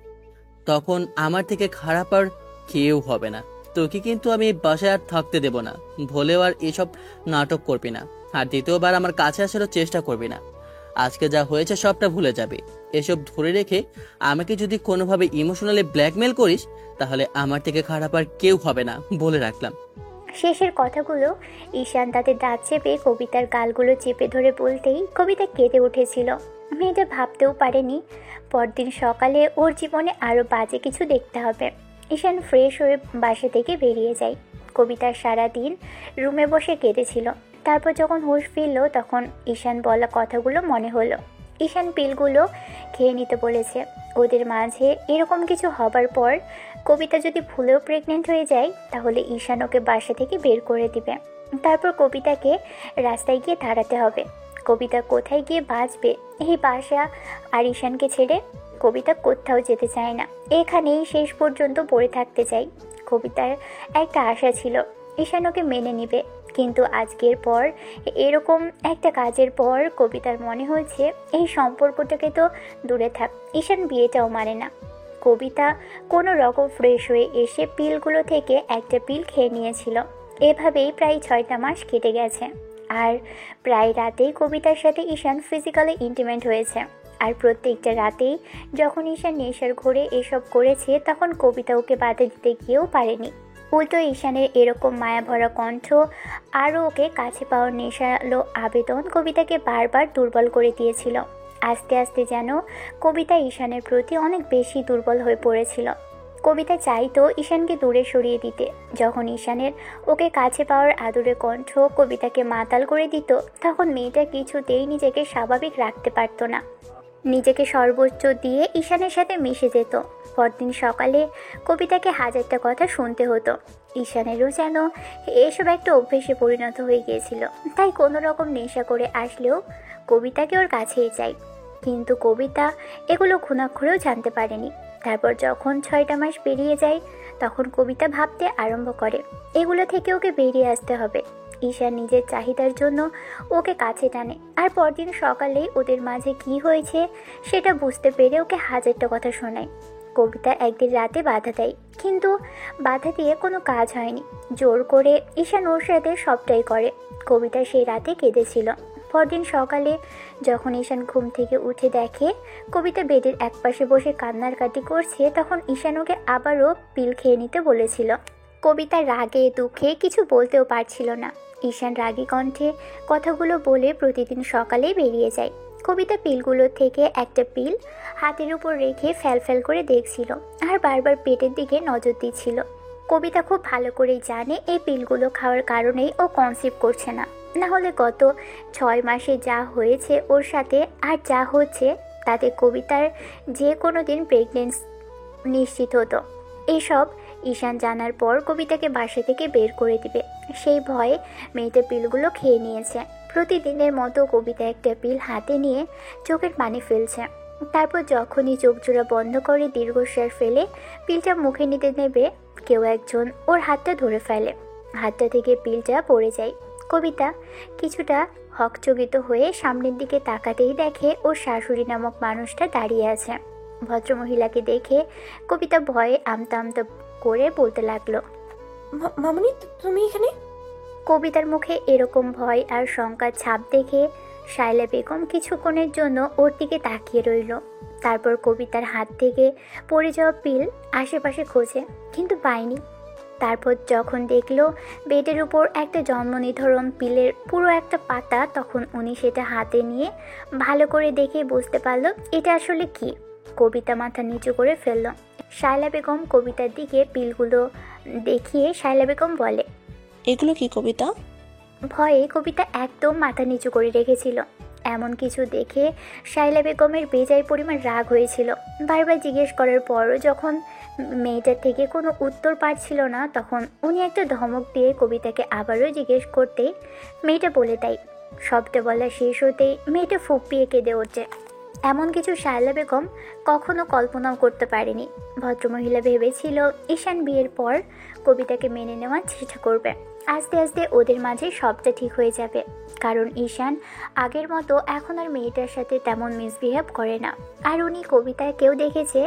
তখন আমার থেকে খারাপ আর কেউ হবে না। তোকে কিন্তু আমি এই বাসায় আর থাকতে দেব না। ভুলেও আর এসব নাটক করবি না, আর দ্বিতীয়বার আমার কাছে আসারও চেষ্টা করবি না। আজকে যা হয়েছে সবটা ভুলে যাবে। এসব ধরে রেখে আমাকে যদি কোনোভাবে ইমোশনালি ব্ল্যাকমেল করিস তাহলে আমার থেকে খারাপ আর কেউ হবে না, বলে রাখলাম। শেষের কথাগুলো ঈশান তাতে দাঁত চেপে কবিতার গালগুলো চেপে ধরে বলতেই কবিতা কেঁদে উঠেছিল। মেয়েটা ভাবতেও পারেনি পরদিন সকালে ওর জীবনে আরও বাজে কিছু দেখতে হবে। ঈশান ফ্রেশ হয়ে বাসা থেকে বেরিয়ে যায়। কবিতার সারাদিন রুমে বসে কেঁদেছিল। তারপর যখন হুঁশ ফিরল তখন ঈশান বলা কথাগুলো মনে হলো। ঈশান পিলগুলো খেয়ে নিতে বলেছে। ওদের মাঝে এরকম কিছু হবার পর কবিতা যদি ভুলেও প্রেগনেন্ট হয়ে যায় তাহলে ঈশান ওকে বাসা থেকে বের করে দিবে। তারপর কবিতাকে রাস্তায় গিয়ে দাঁড়াতে হবে। কবিতা কোথায় গিয়ে বাঁচবে এই বাসা আর ঈশানকে ছেড়ে? কবিতা কোথাও যেতে চায় না, এখানেই শেষ পর্যন্ত পড়ে থাকতে চাই। কবিতার একটা আশা ছিল ঈশান ওকে মেনে নিবে, কিন্তু আজকের পর এরকম একটা কাজের পর কবিতার মনে হয়েছে এই সম্পর্কটাকে তো দূরে থাক, ঈশান বিয়েটাও মানে না। কবিতা কোনো রকম ফ্রেশ হয়ে এসে পিলগুলো থেকে একটা পিল খেয়ে নিয়েছিল। এভাবেই প্রায় 6টা মাস কেটে গেছে। আর প্রায় রাতেই কবিতার সাথে ঈশান ফিজিক্যালি ইন্টিমেট হয়েছে। আর প্রত্যেকটা রাতেই যখন ঈশান নেশার ঘোরে এসব করেছে তখন কবিতা ওকে বাধা দিতে গিয়েও পারেনি। উল্টো ঈশানের এরকম মায়াভরা কণ্ঠ আরও ওকে কাছে পাওয়ার নেশালো আবেদন কবিতাকে বারবার দুর্বল করে দিয়েছিল। আস্তে আস্তে যেন কবিতা ঈশানের প্রতি অনেক বেশি দুর্বল হয়ে পড়েছিল। কবিতা চাইতো ঈশানকে দূরে সরিয়ে দিতে। যখন ঈশানের ওকে কাছে পাওয়ার আদুরে কণ্ঠ কবিতাকে মাতাল করে দিত তখন মেয়েটা কিছুতেই নিজেকে স্বাভাবিক রাখতে পারত না। নিজেকে সর্বোচ্চ দিয়ে ঈশানের সাথে মিশে যেত। পরদিন সকালে কবিতাকে হাজারটা কথা শুনতে হতো। ঈশানেরও যেন এসব একটা অভ্যেসে পরিণত হয়ে গিয়েছিল। তাই কোনো রকম নেশা করে আসলেও কবিতাকে ওর কাছেই চাই। কিন্তু কবিতা এগুলো ঘুণাক্ষরেও জানতে পারেনি। তারপর যখন 6টা মাস পেরিয়ে যায় তখন কবিতা ভাবতে আরম্ভ করে এগুলো থেকে ওকে বেরিয়ে আসতে হবে। ঈশান নিজের চাহিদার জন্য ওকে কাছে টানে। আর পরদিন সকালেই ওদের মাঝে কি হয়েছে সেটা বুঝতে পেরে ওকে হাজারটা কথা শোনায়। কবিতা একদিন রাতে বাধা দেয়, কিন্তু বাধা দিয়ে কোনো কাজ হয়নি। জোর করে ঈশান ওর সাথে সবটাই করে। কবিতা সেই রাতে কেঁদেছিল। পরদিন সকালে যখন ঈশান ঘুম থেকে উঠে দেখে কবিতা বেডের একপাশে বসে কান্নাকাটি করছে তখন ঈশান ওকে আবারও পিল খেয়ে নিতে বলেছিল। কবিতা রাগে দুঃখে কিছু বলতেও পারছিল না। ঈশান রাগী কণ্ঠে কথাগুলো বলে প্রতিদিন সকালেই বেরিয়ে যায়। কবিতা পিলগুলো থেকে একটা পিল হাতের উপর রেখে ফ্যাল করে দেখছিল আর বারবার পেটের দিকে নজর দিচ্ছিল। কবিতা খুব ভালো করেই জানে এই পিলগুলো খাওয়ার কারণেই ও কনসিভ করছে না। না হলে গত 6 মাসে যা হয়েছে ওর সাথে আর যা হচ্ছে তাতে কবিতার যে কোনো দিন প্রেগনেন্সি নিশ্চিত হতো। এসব ঈশান জানার পর কবিতাকে বাসা থেকে বের করে দিবে সেই ভয়ে মেয়েটা পিলগুলো খেয়ে নিয়েছে। প্রতিদিনের মতো কবিতা একটা পিল হাতে নিয়ে চোখের পানি ফেলছে। তারপর যখনই চোখ জোড়া বন্ধ করে দীর্ঘশ্বাস ফেলে পিলটা মুখে নিতে নেবে কেউ একজন ওর হাতটা ধরে ফেলে। হাতটা থেকে পিলটা পড়ে যায়। কবিতা কিছুটা হকচকিত হয়ে সামনের দিকে তাকাতেই দেখে ওর শাশুড়ি নামক মানুষটা দাঁড়িয়ে আছে। ভদ্রমহিলাকে দেখে কবিতা ভয়ে আমতা আমতা করে বলতে লাগলো, মামুনি তুমি এখানে? কবিতার মুখে এরকম ভয় আর শঙ্কার ছাপ দেখে শায়লা বেগম কিছুক্ষণের জন্য ওর দিকে তাকিয়ে রইল। তারপর কবিতার হাত থেকে পড়ে যাওয়া পিল আশেপাশে খোঁজে, কিন্তু পায়নি। তারপর যখন দেখলো বেডের উপর একটা জন্ম নির্ধারণ পিলের পুরো একটা পাতা তখন উনি সেটা হাতে নিয়ে ভালো করে দেখে বুঝতে পারল এটা আসলে কি। কবিতা মাথা নিচু করে ফেলল। শায়লা বেগম কবিতার দিকে পিলগুলো দেখিয়ে শায়লা বেগম বলে, এগুলো কি কবিতা? ভয়ে কবিতা একদম মাথা নিচু করে রেখেছিল। এমন কিছু দেখে শায়লা বেগমের বেজায় পরিমাণ রাগ হয়েছিল। বারবার জিজ্ঞেস করার পরও যখন মেয়েটার থেকে কোনো উত্তর পাচ্ছিল না তখন উনি একটা ধমক দিয়ে কবিতাকে আবারও জিজ্ঞেস করতেই মেয়েটা বলে দেয়। সবটা বলা শেষ হতেই মেয়েটা ফুঁপিয়ে কেঁদে ওঠে। এমন কিছু শায়লা বেগম কখনো কল্পনাও করতে পারেনি। ভদ্রমহিলা ভেবেছিল ঈশান বিয়ের পর কবিতাকে মেনে নেওয়ার চেষ্টা করবে। আস্তে আস্তে ওদের মাঝে সবটা ঠিক হয়ে যাবে, কারণ ঈশান আগের মতো এখন আর মেয়েটার সাথে তেমন মিসবিহেভ করে না। আর উনি কবিতাকেও দেখেছে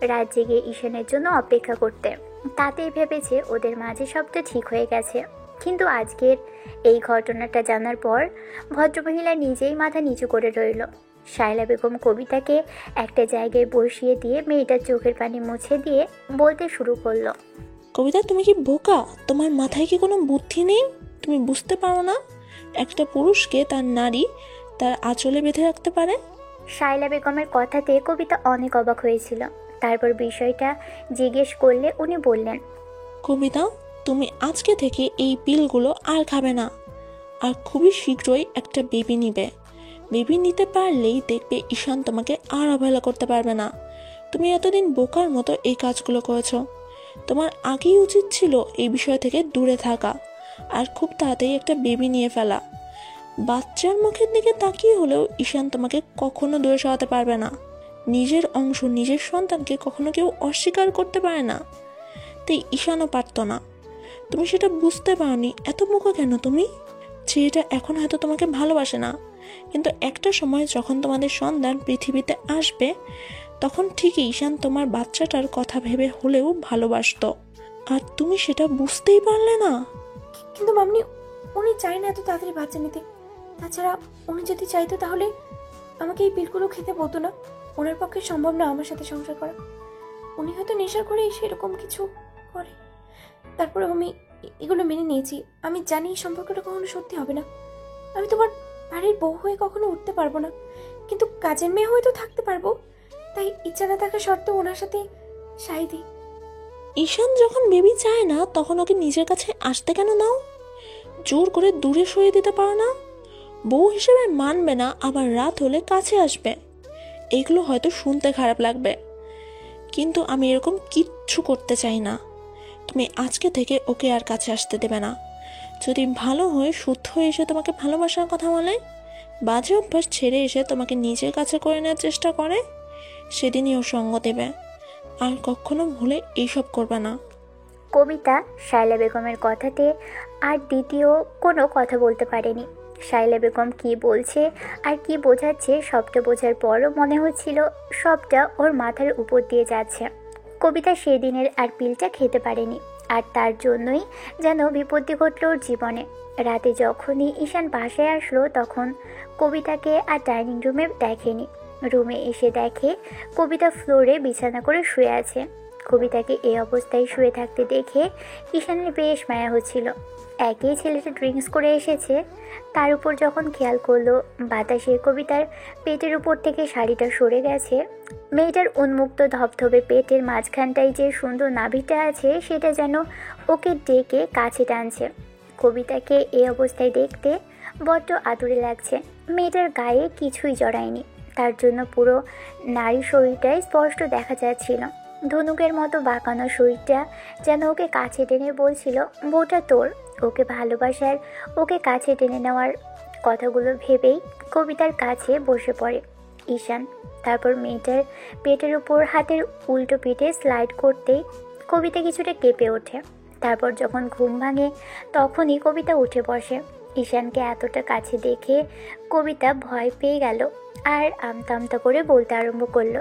রাত জেগে ঈশানের জন্য অপেক্ষা করতে। তাতেই ভেবেছে ওদের মাঝে সবটা ঠিক হয়ে গেছে। কিন্তু আজকের এই ঘটনাটা জানার পর ভদ্রমহিলা নিজেই মাথা নিচু করে রইল। শায়লা বেগম কবিতাকে একটা জায়গায় বসিয়ে দিয়ে মেয়েটার চোখের পানি মুছে দিয়ে বলতে শুরু করলো। কবিতা, তুমি কি বোকা? তোমার মাথায় কি কোনো বুদ্ধি নেই? তুমি বুঝতে পারো না একটা পুরুষকে তার নারী তার আঁচলে বেঁধে রাখতে পারে? শায়লা বেগমের কথাতে কবিতা অনেক অবাক হয়েছিল। তারপর বিষয়টা জিজ্ঞেস করলে উনি বললেন, কবিতা, তুমি আজকে থেকে এই পিলগুলো আর খাবে না, আর খুবই শীঘ্রই একটা বেবি নিবে। বেবি নিতে পারলেই দেখবে ঈশান তোমাকে আর অবহেলা করতে পারবে না। তুমি এতদিন বোকার মতো এই কাজগুলো করেছো। তোমার আগেই উচিত ছিল এই বিষয় থেকে দূরে থাকা আর খুব তাড়াতাড়ি একটা বেবি নিয়ে ফেলা। বাচ্চার মুখের দিকে তাকিয়ে হলেও ঈশান তোমাকে কখনো দূরে সরাতে পারবে না। নিজের অংশ, নিজের সন্তানকে কখনো কেউ অস্বীকার করতে পারে না, তাই ঈশানও পারত না। তুমি সেটা বুঝতে পারোনি। এত বোকা কেন তুমি? ছেলেটা এখন হয়তো তোমাকে ভালোবাসে না, কিন্তু একটা সময় যখন তোমাদের সন্তান পৃথিবীতে আসবে তখন ঠিকই ঈশান তোমার বাচ্চাটার কথা ভেবে হলেও ভালোবাসতো, আর তুমি সেটা বুঝতেই পারলে না। কিন্তু মামনি, উনি চায় না এত তাড়াতাড়ি বাচ্চা নিতে। তাছাড়া উনি যদি চাইতো তাহলে আমাকে এই পিলগুলো খেতে বলতো না। ওনার পক্ষে সম্ভব না আমার সাথে সংসার করা। উনি হয়তো নেশার করে সেরকম কিছু করে। তারপরে আমি এগুলো মেনে নিয়েছি। আমি জানি এই সম্পর্কটা কখনো সত্যি হবে না। আমি তোমার বাড়ির বউ হয়ে কখনো উঠতে পারবো না, কিন্তু কাজের মেয়ে হয়ে তো থাকতে পারবো। তাই ইচ্ছা না থাকা সত্ত্বেও ওনার সাথে সাই দিই। ঈশান যখন বেবি চায় না তখন ওকে নিজের কাছে আসতে কেন নাও? জোর করে দূরে সরিয়ে দিতে পারো না? বউ হিসেবে মানবে না, আবার রাত হলে কাছে আসবে। এগুলো হয়তো শুনতে খারাপ লাগবে, কিন্তু আমি এরকম কিচ্ছু করতে চাই না। তুমি আজকে থেকে ওকে আর কাছে আসতে দেবে না। যদি ভালো হয়ে শুদ্ধ হয়ে এসে তোমাকে ভালোবাসার কথা বলে, বাজে অভ্যাস ছেড়ে এসে তোমাকে নিজের কাছে করে নেওয়ার চেষ্টা করে, সেদিনই ও সঙ্গ দেবে। আর কখনো ভুলে এইসব করবে না। কবিতা শায়লা বেগমের কথাতে আর দ্বিতীয় কোনো কথা বলতে পারেনি। শায়লা বেগম কী বলছে আর কি বোঝাচ্ছে সবটা বোঝার পরও মনে হচ্ছিল সবটা ওর মাথার উপর দিয়ে যাচ্ছে। কবিতা সেদিনের আর পিলটা খেতে পারেনি, আর তার জন্যই যেন বিপত্তি ঘটল ওর জীবনে। রাতে যখনই ঈশান বাসায় আসলো তখন কবিতাকে আর ডাইনিং রুমে দেখেনি। রুমে এসে দেখে কবিতা ফ্লোরে বিছানা করে শুয়ে আছে। কবিতাকে এই অবস্থায় শুয়ে থাকতে দেখে ঈশানের বেশ মায়া হচ্ছিল। একই ছেলেটা ড্রিঙ্কস করে এসেছে, তার উপর যখন খেয়াল করলো বাতাসে কবিতার পেটের উপর থেকে শাড়িটা সরে গেছে, মেয়েটার উন্মুক্ত ধবধবে পেটের মাঝখানটায় যে সুন্দর নাভিটা আছে সেটা যেন ওকে ডেকে কাছে টানছে। কবিতাকে এই অবস্থায় দেখতে বড্ড আদুরে লাগছে। মেয়েটার গায়ে কিছুই জড়ায়নি, তার জন্য পুরো নারী শরীরটাই স্পষ্ট দেখা যাচ্ছিল। ধনুকের মতো বাঁকানো শরীরটা যেন ওকে কাছে টেনে বলছিল, বউটা তোর। ওকে ভালোবাসার, ওকে কাছে টেনে নেওয়ার কথাগুলো ভেবেই কবিতার কাছে বসে পড়ে ঈশান। তারপর মেয়েটার পেটের উপর হাতের উল্টো পিঠে স্লাইড করতেই কবিতা কিছুটা কেঁপে ওঠে। তারপর যখন ঘুম ভাঙে তখনই কবিতা উঠে বসে। ঈশানকে এতটা কাছে দেখে কবিতা ভয় পেয়ে গেল আর আমতা আমতা করে বলতে আরম্ভ করলো,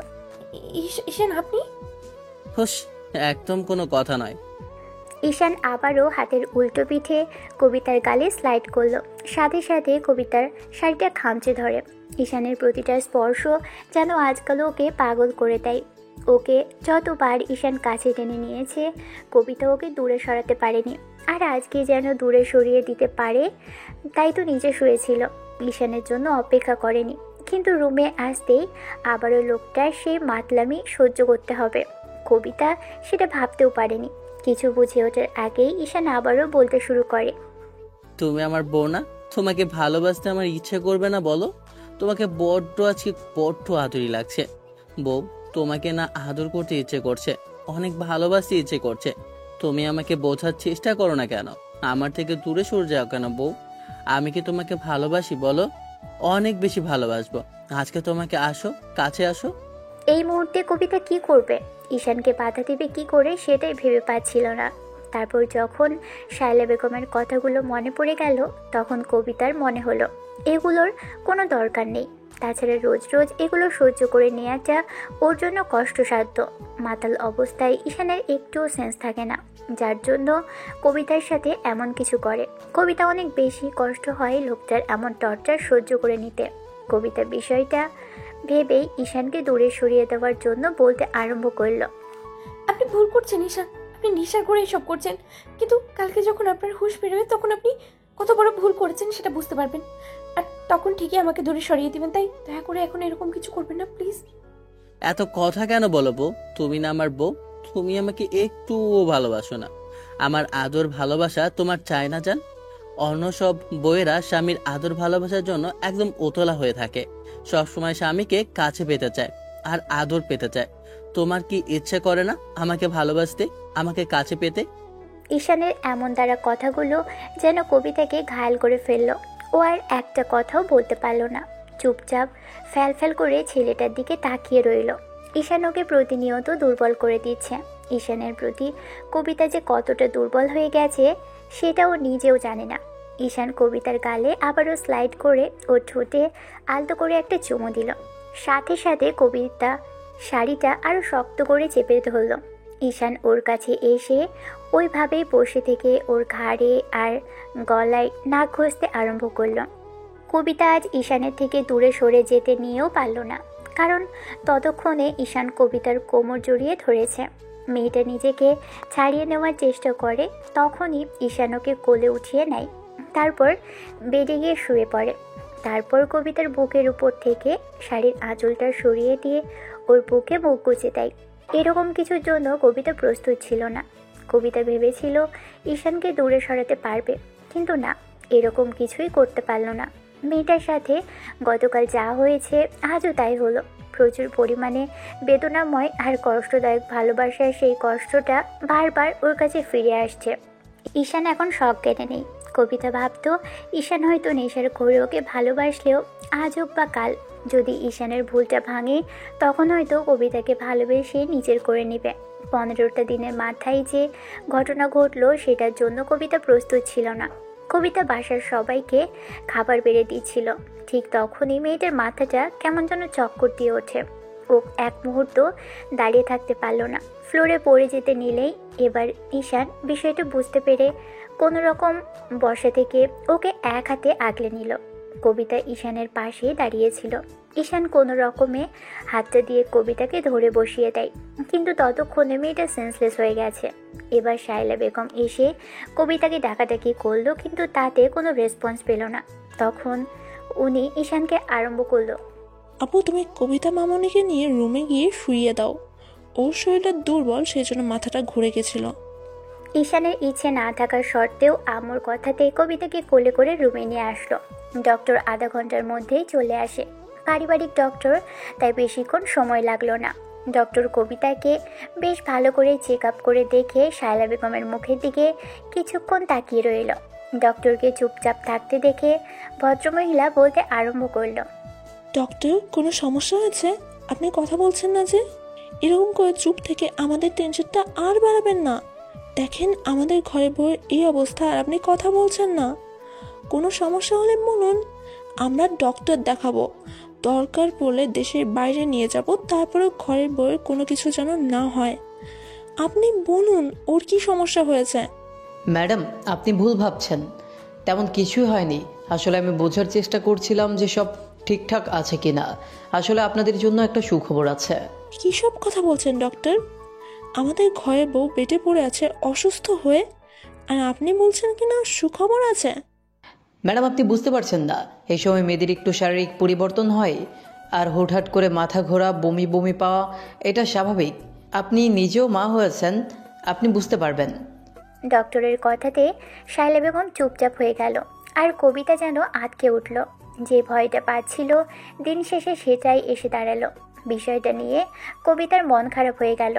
ঈশান আপনি? হুস, একদম কোনো কথা নয়। ঈশান আবারও হাতের উল্টো পিঠে কবিতার গালে স্লাইড করলো। সাথে সাথে কবিতার শাড়িটা খামচে ধরে। ঈশানের প্রতিটা স্পর্শ যেন আজকাল ওকে পাগল করে দেয়। ওকে যতবার ঈশান কাছে টেনে নিয়েছে কবিতা ওকে দূরে সরাতে পারেনি, আর আজকে যেন দূরে সরিয়ে দিতে পারে। তাই তো নিচে শুয়েছিল, ঈশানের জন্য অপেক্ষা করেনি। কিন্তু রুমে আসতেই আবারও লোকটার সেই মাতলামি সহ্য করতে হবে। কবিতা সেটা ভাবতেও পারেনি। কিছু বুঝে ওঠার আগেই ঈশান আবারও বলতে শুরু করে, তুমি আমার বউ না? তোমাকে ভালোবাসতে আমার ইচ্ছে করবে না বলো? তোমাকে আজকে বড্ড আদরই লাগছে বউ। তোমাকে না আদর করতে ইচ্ছে করছে, অনেক ভালোবাসতে ইচ্ছে করছে। তুমি আমাকে বোঝার চেষ্টা করো না কেন? আমার থেকে দূরে সরে যাও কেন বউ? আমি কি তোমাকে ভালোবাসি বলো? অনেক বেশি ভালোবাসবো। আজকে তোমাকে আসো, কাছে আসো। এই মুহূর্তে কবিতা কি করবে, ঈশানকে বাধা দেবে কি করে সেটাই ভেবে পাচ্ছিল না। তারপর যখন শায়লা বেগমের কথাগুলো মনে পড়ে গেল তখন কবিতার মনে হলো এগুলোর কোনো দরকার নেই। তাছাড়া রোজ রোজ এগুলো সহ্য করে নেওয়াটা ওর জন্য কষ্টসাধ্য। মাতাল অবস্থায় ঈশানের একটুও সেন্স থাকে না, যার জন্য কবিতার সাথে এমন কিছু করে। কবিতা অনেক বেশি কষ্ট হয় লোকটার এমন টর্চার সহ্য করে নিতে। কবিতা বিষয়টা ভেবেই ঈশানকে দূরে সরিয়ে দেওয়ার জন্য বলতে আরম্ভ করলো। আপনি ভুল করছেন ঈশান, আপনি নেশা করে এসব করছেন, কিন্তু কালকে যখন আপনার হুঁশ বেরোবে তখন আপনি কত বড় ভুল করেছেন সেটা বুঝতে পারবেন, আর তখন ঠিকই আমাকে দূরে সরিয়ে দিবেন। তাই দয়া করে এখন এরকম কিছু করবেন না প্লিজ। এত কথা কেন বলো বউ? তুমি না আমার বউ? তুমি আমাকে একটুও ভালোবাসো না। আমার আদর ভালোবাসা তোমার চায় না জান? অন্য সব বউয়েরা স্বামীর আদর ভালোবাসার জন্য একদম ওতলা হয়ে থাকে, সবসময় স্বামীকে কাছে পেতে চায় আর আদর পেতে চায়। তোমার কি ইচ্ছে করে না আমাকে ভালোবাসতে, আমাকে কাছে পেতে? ঈশানের এমন দ্বারা কথাগুলো যেন কবিতাকে ঘায়াল করে ফেলল। ও আর একটা কথাও বলতে পারল না, চুপচাপ ফ্যাল করে ছেলেটার দিকে তাকিয়ে রইল। ঈশান ওকে প্রতিনিয়ত দুর্বল করে দিচ্ছে। ঈশানের প্রতি কবিতা যে কতটা দুর্বল হয়ে গেছে সেটা ও নিজেও জানে না। ঈশান কবিতার গালে আবারও স্লাইড করে ওর ঠোঁটে আলতো করে একটা চুমু দিল। সাথে সাথে কবিতা শাড়িটা আরও শক্ত করে চেপে ধরল। ঈশান ওর কাছে এসে ওইভাবেই বসে থেকে ওর ঘাড়ে আর গলায় নাক ঘষতে আরম্ভ করলো। কবিতা আজ ঈশানের থেকে দূরে সরে যেতে নিয়েও পারল না, কারণ ততক্ষণে ঈশান কবিতার কোমর জড়িয়ে ধরেছে। মেয়েটা নিজেকে ছাড়িয়ে নেওয়ার চেষ্টা করে, তখনই ঈশান ওকে কোলে উঠিয়ে নেয়, তারপর বেডে গিয়ে শুয়ে পড়ে। তারপর কবিতার বুকের উপর থেকে শাড়ির আঁচলটা সরিয়ে দিয়ে ওর বুকে মুখ গুজে দেয়। এরকম কিছুর জন্য কবিতা প্রস্তুত ছিল না। কবিতা ভেবেছিল ঈশানকে দূরে সরাতে পারবে, কিন্তু না, এরকম কিছুই করতে পারল না। মেয়েটার সাথে গতকাল যা হয়েছে আজও তাই হলো। প্রচুর পরিমাণে বেদনাময় আর কষ্টদায়ক ভালোবাসার সেই কষ্টটা বারবার ওর কাছে ফিরে আসছে। ঈশান এখন সব কেটে নেই। কবিতা ভাবতো ঈশান হয়তো নেশার ঘরে ওকে ভালোবাসলেও আজ হোক বা কাল যদি ঈশানের ভুলটা ভাঙে, তখন হয়তো কবিতাকে ভালোবেসে নিজের করে নেবে। 15টা দিনের মাথায় যে ঘটনা ঘটলো সেটার জন্য কবিতা প্রস্তুত ছিল না। কবিতা বাসার সবাইকে খাবার বেড়ে দিচ্ছিল, ঠিক তখনই মেয়েটার মাথাটা কেমন যেন চক্কর দিয়ে ওঠে। ও এক মুহূর্ত দাঁড়িয়ে থাকতে পারল না, ফ্লোরে পড়ে যেতে নিলেই এবার ঈশান বিষয়টা বুঝতে পেরে কোনো রকম বসা থেকে ওকে এক হাতে আগলে নিল। কবিতা ঈশানের পাশেই দাঁড়িয়েছিল। ঈশান কোনো রকমে হাতটা দিয়ে কবিতাকে ধরে বসিয়ে দেয়, কিন্তু ততক্ষণে মেয়েটা সেন্সলেস হয়ে গেছে। এবার শায়লা বেগম এসে কবিতাকে ডাকাডাকি করলো, কিন্তু তাতে কোনো রেসপন্স পেল না। তখন উনি ঈশানকে আরম্ভ করলো, আপু তুমি কবিতা মামনিকে নিয়ে রুমে গিয়ে শুইয়ে দাও, ওর শরীরটা দুর্বল সেজন্য মাথাটা ঘুরে গেছিল। ঈশানের ইচ্ছে না থাকার সত্ত্বেও আম্মুর কথাতে কবিতাকে কোলে করে রুমে নিয়ে আসলো। ডক্টর আধা ঘন্টার মধ্যেই চলে আসে, পারিবারিক ডক্টর, তাই বেশিক্ষণ সময় লাগলো না। ডক্টর কবিতাকে বেশ ভালো করে চেক আপ করে দেখে শায়লা বেগমের মুখের দিকে কিছুক্ষণ তাকিয়ে রইল। ডক্টরকে চুপচাপ থাকতে দেখে ভদ্রমহিলা বলতে আরম্ভ করলো, ডক্টর কোনো সমস্যা হয়েছে? আপনি কথা বলছেন না যে? এরকম করে চুপ থেকে আমাদের টেনশনটা আর বাড়াবেন না। দেখেন আমাদের ঘরে বউয়ের এই অবস্থা আর আপনি কথা বলছেন না। কোনো সমস্যা হলে বলুন, আমরা ডক্টর দেখাবো, দরকার পড়লে দেশের বাইরে নিয়ে যাব, তারপরেও ঘরের বউয়ের কোনো কিছু যেন না হয়। আপনি বলুন ওর কি সমস্যা হয়েছে? ম্যাডাম, আপনি ভুল ভাবছেন, তেমন কিছুই হয়নি। আসলে আমি বোঝার চেষ্টা করছিলাম যে সব ঠিকঠাক আছে কিনা। আসলে আপনাদের জন্য একটা সুখবর আছে। কী সব কথা বলছেন ডক্টর? আমাদের ঘরে বউ বেটে পড়ে আছে অসুস্থ হয়ে, আর আপনি বলছেন কিনা সুখবর আছে? ম্যাডাম, আপনি বুঝতে পারছেন না, এই সময় মেয়েদের একটু শারীরিক পরিবর্তন হয়, আর হুটহাট করে মাথা ঘোরা, বমি বমি পাওয়া এটা স্বাভাবিক। আপনি নিজেও মা হয়েছেন, আপনি বুঝতে পারবেন। ডক্টরের কথাতে শায়লা বেগম চুপচাপ হয়ে গেল, আর কবিতা যেন আটকে উঠল। যে ভয়টা পাচ্ছিল দিন শেষে সেটাই এসে দাঁড়ালো। বিষয়টা নিয়ে কবিতার মন খারাপ হয়ে গেল।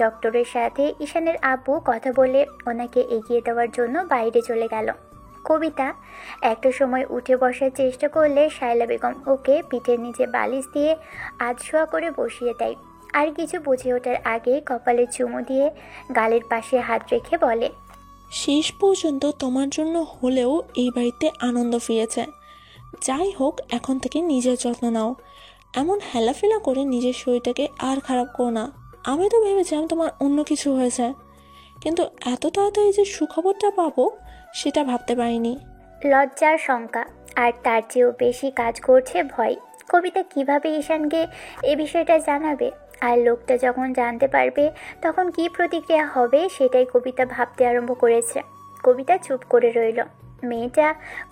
ডক্টরের সাথে ঈশানের আব্বু কথা বলে ওনাকে এগিয়ে দেওয়ার জন্য বাইরে চলে গেল। কবিতা একটা সময় উঠে বসার চেষ্টা করলে শায়লা বেগম ওকে পিঠের নিচে বালিশ দিয়ে আধশোয়া করে বসিয়ে দেয়, আর কিছু বুঝে ওঠার আগে কপালে চুমু দিয়ে গালের পাশে হাত রেখে বলে, শেষ পর্যন্ত তোমার জন্য হলেও এই বাড়িতে আনন্দ ফিরেছে। যাই হোক, এখন থেকে নিজের যত্ন নাও। এমন হেলাফেলা করে নিজের শরীরটাকে আর খারাপ করো না। আমি তো ভেবেছিলাম তোমার অন্য কিছু হয়েছে, কিন্তু এত তাড়াতাড়ি যে সুখবরটা পাবো সেটা ভাবতে পারিনি। লজ্জার শঙ্কা আর তার চেয়েও বেশি কাজ করছে ভয়। কবিতা কিভাবে ঈশানকে এ বিষয়টা জানাবে, আর লোকটা যখন জানতে পারবে তখন কি প্রতিক্রিয়া হবে সেটাই কবিতা ভাবতে আরম্ভ করেছে। কবিতা চুপ করে রইল। মেয়েটা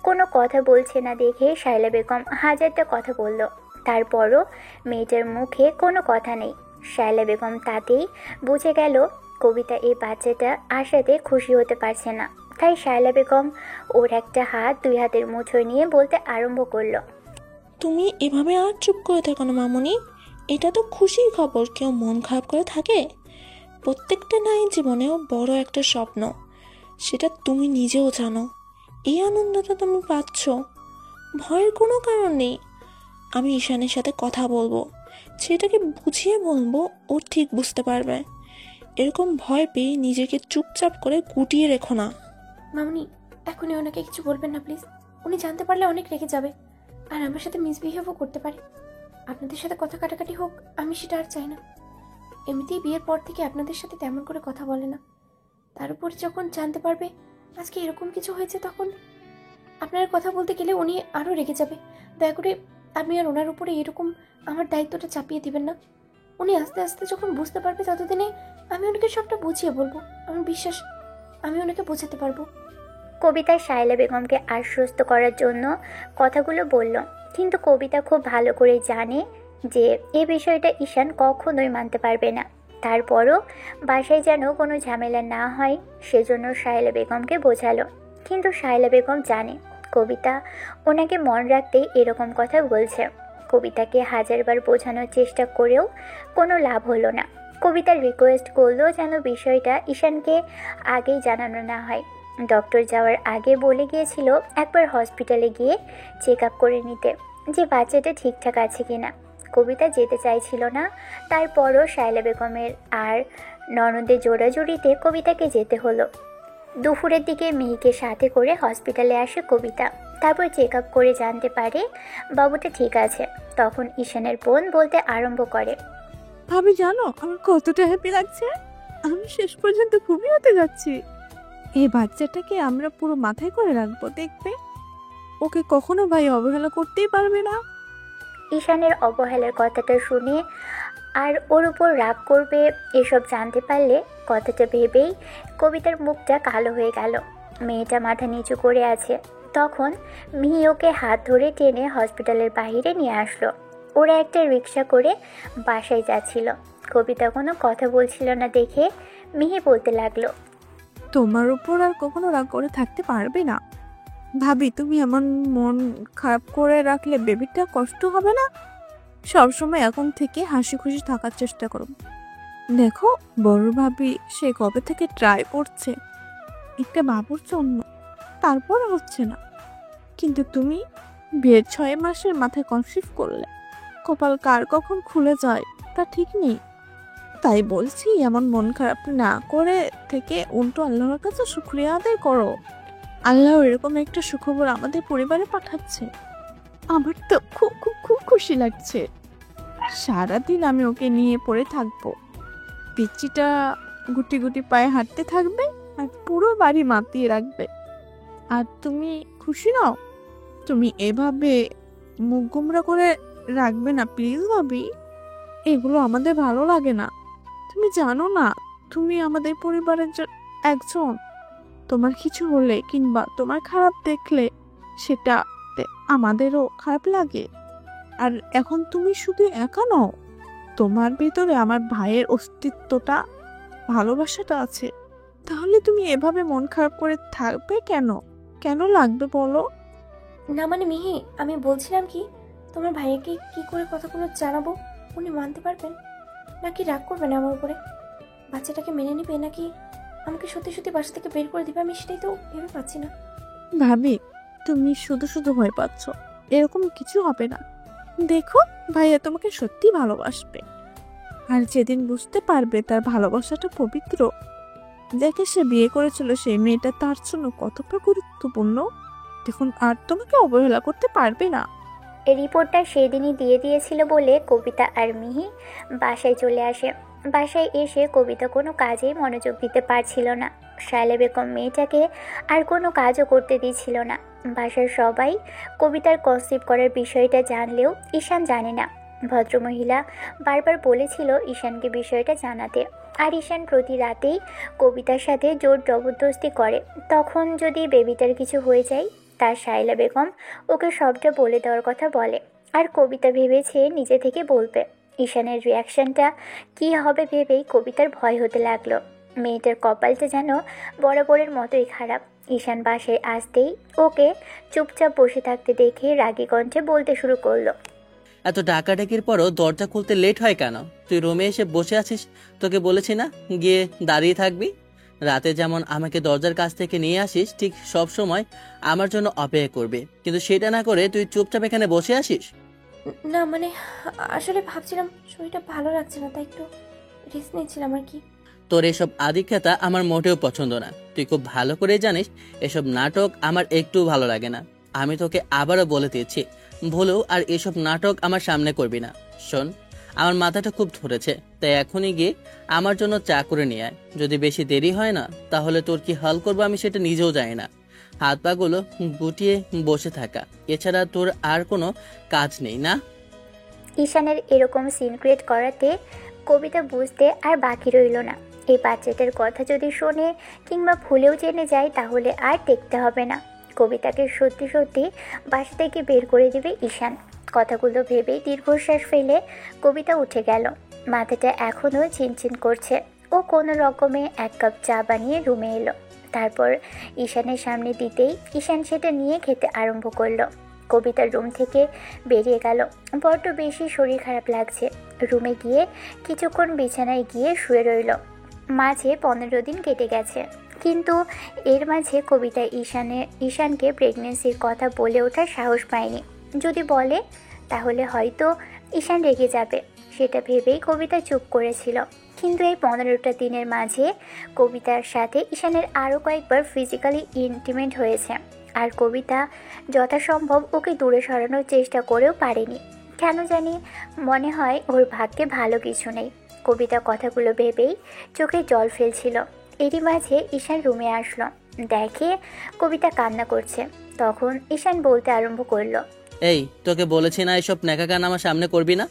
কোনো কথা বলছে না দেখে শায়লা বেগম হাজারটা কথা বলল, তারপরও মেয়েটার মুখে কোনো কথা নেই। শায়লা বেগম তাতেই বুঝে গেল কবিতা এই বাচ্চাটা আশাতে খুশি হতে পারছে না। তাই শায়লা বেগম ওর একটা হাত দুই হাতের মুঠোয় নিয়ে বলতে আরম্ভ করলো, তুমি এভাবে আর চুপ করে থেকো না মামুনি। এটা তো খুশির খবর, কেউ মন খারাপ করে থাকে? প্রত্যেকটা নারীর জীবনেও বড় একটা স্বপ্ন, সেটা তুমি নিজেও জানো। এই আনন্দটা তুমি পাচ্ছ, ভয়ের কোনো কারণ নেই। আমি ঈশানের সাথে কথা বলবো, সেটাকে বুঝিয়ে বলবো, ও ঠিক বুঝতে পারবে। এরকম ভয় পেয়ে নিজেকে চুপচাপ করে গুটিয়ে রেখো না। মামনি, এখনই ওনাকে কিছু বলবেন না প্লিজ। উনি জানতে পারলে অনেক রেগে যাবে, আর আমার সাথে মিসবিহেভও করতে পারে। আপনাদের সাথে কথা কাটাকাটি হোক, আমি সেটা আর চাই না। এমনিতেই বিয়ের পর থেকে আপনাদের সাথে তেমন করে কথা বলে না, তার উপর যখন জানতে পারবে আজকে এরকম কিছু হয়েছে, তখন আপনার কথা বলতে গেলে উনি আরও রেগে যাবে। দয়া করে আপনি আর ওনার উপরে এরকম আমার দায়িত্বটা চাপিয়ে দিবেন না। উনি আস্তে আস্তে যখন বুঝতে পারবে ততদিনে আমি ওনাকে সবটা বুঝিয়ে বলবো। আমার বিশ্বাস আমি ওনাকে বোঝাতে পারবো। কবিতা শায়লা বেগমকে আশ্বস্ত করার জন্য কথাগুলো বলল, কিন্তু কবিতা খুব ভালো করে জানে যে এ বিষয়টা ঈশান কখনোই মানতে পারবে না। তারপরও বাসায় যেন কোনো ঝামেলা না হয় সেজন্য শায়লা বেগমকে বোঝালো। কিন্তু শায়লা বেগম জানে কবিতা ওনাকে মন রাখতেই এরকম কথা বলছে। কবিতাকে হাজারবার বোঝানোর চেষ্টা করেও কোনো লাভ হলো না। কবিতা রিকোয়েস্ট করলো যেন বিষয়টা ঈশানকে আগেই জানানো না হয়। ডক্টর যাওয়ার আগে বলে গিয়েছিল একবার হসপিটালে গিয়ে চেক আপ করে নিতে, যে বাচ্চাটা ঠিকঠাক আছে কিনা। কবিতা যেতে চাইছিল না, তারপরও শায়লা বেগমের আর ননদের জোড়াজুড়িতে কবিতাকে যেতে হলো। দুপুরের দিকে মেয়েকে সাথে করে হসপিটালে আসে কবিতা। তারপর চেক আপ করে জানতে পারে বাবুটা ঠিক আছে। তখন ঈশানের বোন বলতে আরম্ভ করে, ভাবি জানো আমার কতটা হ্যাপি লাগছে। আমি শেষ পর্যন্ত খুবই হতে যাচ্ছি। এই বাচ্চাটাকে আমরা পুরো মাথায় করে রাখবো, দেখবে ওকে কখনো ভাই অবহেলা করতেই পারবে না। ঈশানের অবহেলার কথাটা শুনে আর ওর উপর রাগ করবে এসব জানতে পারলে কথাটা ভেবেই কবিতার মুখটা কালো হয়ে গেল। মেয়েটা মাথা নিচু করে আছে। তখন মিহি ওকে হাত ধরে টেনে হসপিটালের বাইরে নিয়ে আসলো। ওরা একটা রিক্সা করে বাসায় যাচ্ছিল। কবিতা কোনো কথা বলছিল না দেখে মিহি বলতে লাগলো, তোমার উপর আর কখনো রাগ করে থাকতে পারবে না। ভাবি তুমি আমার মন খারাপ করে রাখলে বেবিটা কষ্ট হবে না। সবসময় এখন থেকে হাসি খুশি থাকার চেষ্টা করো। দেখো বড় ভাবি সে কবে থেকে ট্রাই করছে একটা বাবুর জন্য, তারপরে হচ্ছে না। কিন্তু তুমি বিয়ের 6 মাসের মাথায় কনসিভ করলে, কপাল কার কখন খুলে যায় তা ঠিক নেই। তাই বলছি এমন মন খারাপ না করে থেকে উল্টো আল্লাহর কাছে শুকরিয়া আদায় করো। আল্লাহ এরকম একটা সুখবর আমাদের পরিবারে পাঠাচ্ছে। আমার তো খুব খুব খুব খুশি লাগছে। সারাদিন আমি ওকে নিয়ে পড়ে থাকবো। পিচ্চিটা গুটি গুটি পায়ে হাঁটতে থাকবে আর পুরো বাড়ি মাতিয়ে রাখবে। আর তুমি খুশি নাও? তুমি এভাবে মুখ গোমরা করে রাখবে না প্লিজ ভাবি। এগুলো আমাদের ভালো লাগে না। তুমি জানো না তুমি আমাদের পরিবারের একজন। তোমার কিছু হলে কিংবা তোমার খারাপ দেখলে সেটা আমাদেরও খারাপ লাগে। আর এখন তুমি শুধু একা নও, তোমার ভিতরে আমার ভাইয়ের অস্তিত্বটা, ভালোবাসাটা আছে। তাহলে তুমি এভাবে মন খারাপ করে থাকবে কেন? কেন লাগবে বলো? না মানে মিহি, আমি বলছিলাম কি, তোমার ভাইয়াকে কি করে কথাগুলো জানাবো? উনি মানতে পারবেন নাকি রাগ করবেন আমার উপরে? বাচ্চাটাকে মেনে নিবে নাকি আমাকে সত্যি সত্যি বাসা থেকে বের করে দিবে? আমি সেটাই তো ভেবে পাচ্ছি না। ভাবি তুমি শুধু শুধু ভয় পাচ্ছ, এরকম কিছু হবে না। দেখো ভাইয়া তোমাকে সত্যি ভালোবাসবে। আর যেদিন বুঝতে পারবে তার ভালোবাসাটা পবিত্র, যাকে সে বিয়ে করেছিল সেই মেয়েটা তার জন্য কতটা গুরুত্বপূর্ণ, দেখুন আর তোমাকে অবহেলা করতে পারবে না। এই রিপোর্টটা সেদিনই দিয়ে দিয়েছিল বলে কবিতা আর মিহি বাসায় চলে আসে। বাসায় এসে কবিতা কোনো কাজেই মনোযোগ দিতে পারছিল না। শায়লা বেগম মেয়েটাকে আর কোনো কাজও করতে দিচ্ছিল না। বাসার সবাই কবিতার কনসিভ করার বিষয়টা জানলেও ঈশান জানে না। ভদ্রমহিলা বারবার বলেছিল ঈশানকে বিষয়টা জানাতে, আর ঈশান প্রতি রাতেই কবিতার সাথে জোর জবরদস্তি করে। তখন যদি বেবিটার কিছু হয়ে যায়, তার শায়লা বেগম ওকে সবটা বলে দেওয়ার কথা বলে, আর কবিতা ভেবেছে নিজে থেকে বলবে। ঈশানের রিয়াকশনটা কী হবে ভেবেই কবিতার ভয় হতে লাগলো। মেয়েটার কপালটা যেন বরাবরের মতোই খারাপ। ঈশান বাসায় আসতেই ওকে চুপচাপ বসে থাকতে দেখে রাগী কণ্ঠে বলতে শুরু করলো, এত ডাকাডাকির পরও দরজা খুলতে লেট হয় কেন? তুই রুমে এসে বসে আছিস, তোকে বলেছি না গিয়ে দাঁড়িয়ে থাকবি? রাতে যেমন আমাকে দরজার কাছ থেকে নিয়ে আসিস, ঠিক সব সময় আমার জন্য অপেক্ষা করবি, কিন্তু সেটা না করে তুই চুপচাপ এখানে বসে আসিস। না মানে আসলে ভাবছিলাম শরীরটা ভালো লাগছে না, তাই একটু রেস্ট নিচ্ছিলাম আর কি। তোর এসব আধিক্যতা আমার মোটেও পছন্দ না। তুই খুব ভালো করে জানিস এসব নাটক আমার একটু ভালো লাগে না। আমি তোকে আবারও বলে দিচ্ছি, ভুলেও আর এসব নাটক আমার সামনে করবি না। শোন, আমার মাথাটা খুব ধরেছে, তাই এখনই গিয়ে আমার জন্য চা করে নিয়ে আয়। যদি বেশি দেরি হয় না, তাহলে তোর কি হাল করবো আমি সেটা নিজেও জানি না। হাত পাগুলো গুটিয়ে বসে থাকা, এছাড়া তোর আর কোনো কাজ নেই না? ঈশানের এরকম সিন ক্রিয়েট করাতে কবিতা বুঝতে আর বাকি রইল না। এই বাচ্চাটার কথা যদি শোনে কিংবা ভুলেও জেনে যায়, তাহলে আর দেখতে হবে না। কবিতাকে সত্যি সত্যি বাসা থেকে বের করে দিবে ঈশান। কথাগুলো ভেবেই দীর্ঘশ্বাস ফেলে কবিতা উঠে গেল। মাথাটা এখনও চিনচিন করছে। ও কোনো রকমে 1 কাপ চা বানিয়ে রুমে এলো। তারপর ঈশানের সামনে দিতেই ঈশান সেটা নিয়ে খেতে আরম্ভ করলো। কবিতার রুম থেকে বেরিয়ে গেল। বড্ড বেশি শরীর খারাপ লাগছে। রুমে গিয়ে কিছুক্ষণ বিছানায় গিয়ে শুয়ে রইল। মাঝে 15 দিন কেটে গেছে, কিন্তু এর মাঝে কবিতা ঈশানকে প্রেগনেন্সির কথা বলে ওঠার সাহস পায়নি। যদি বলে তাহলে হয়তো ঈশান রেগে যাবে, সেটা ভেবেই কবিতা চুপ করেছিল। কিন্তু এই 15টা দিনের মাঝে কবিতার সাথে ঈশানের আরও কয়েকবার ফিজিক্যালি ইন্টিমেট হয়েছে, আর কবিতা যথাসম্ভব ওকে দূরে সরানোর চেষ্টা করেও পারেনি। কেন জানি মনে হয় ওর ভাগ্যে ভালো কিছু নেই। কবিতা কথাগুলো ভেবেই চোখে জল ফেলছিল। এরই মাঝে ঈশান রুমে আসলো, দেখে কবিতা কান্না করছে। তখন ঈশান বলতে আরম্ভ করলো, এই, তোকে বলেছি না এসব ন্যাকা গান আমার সামনে করবি না,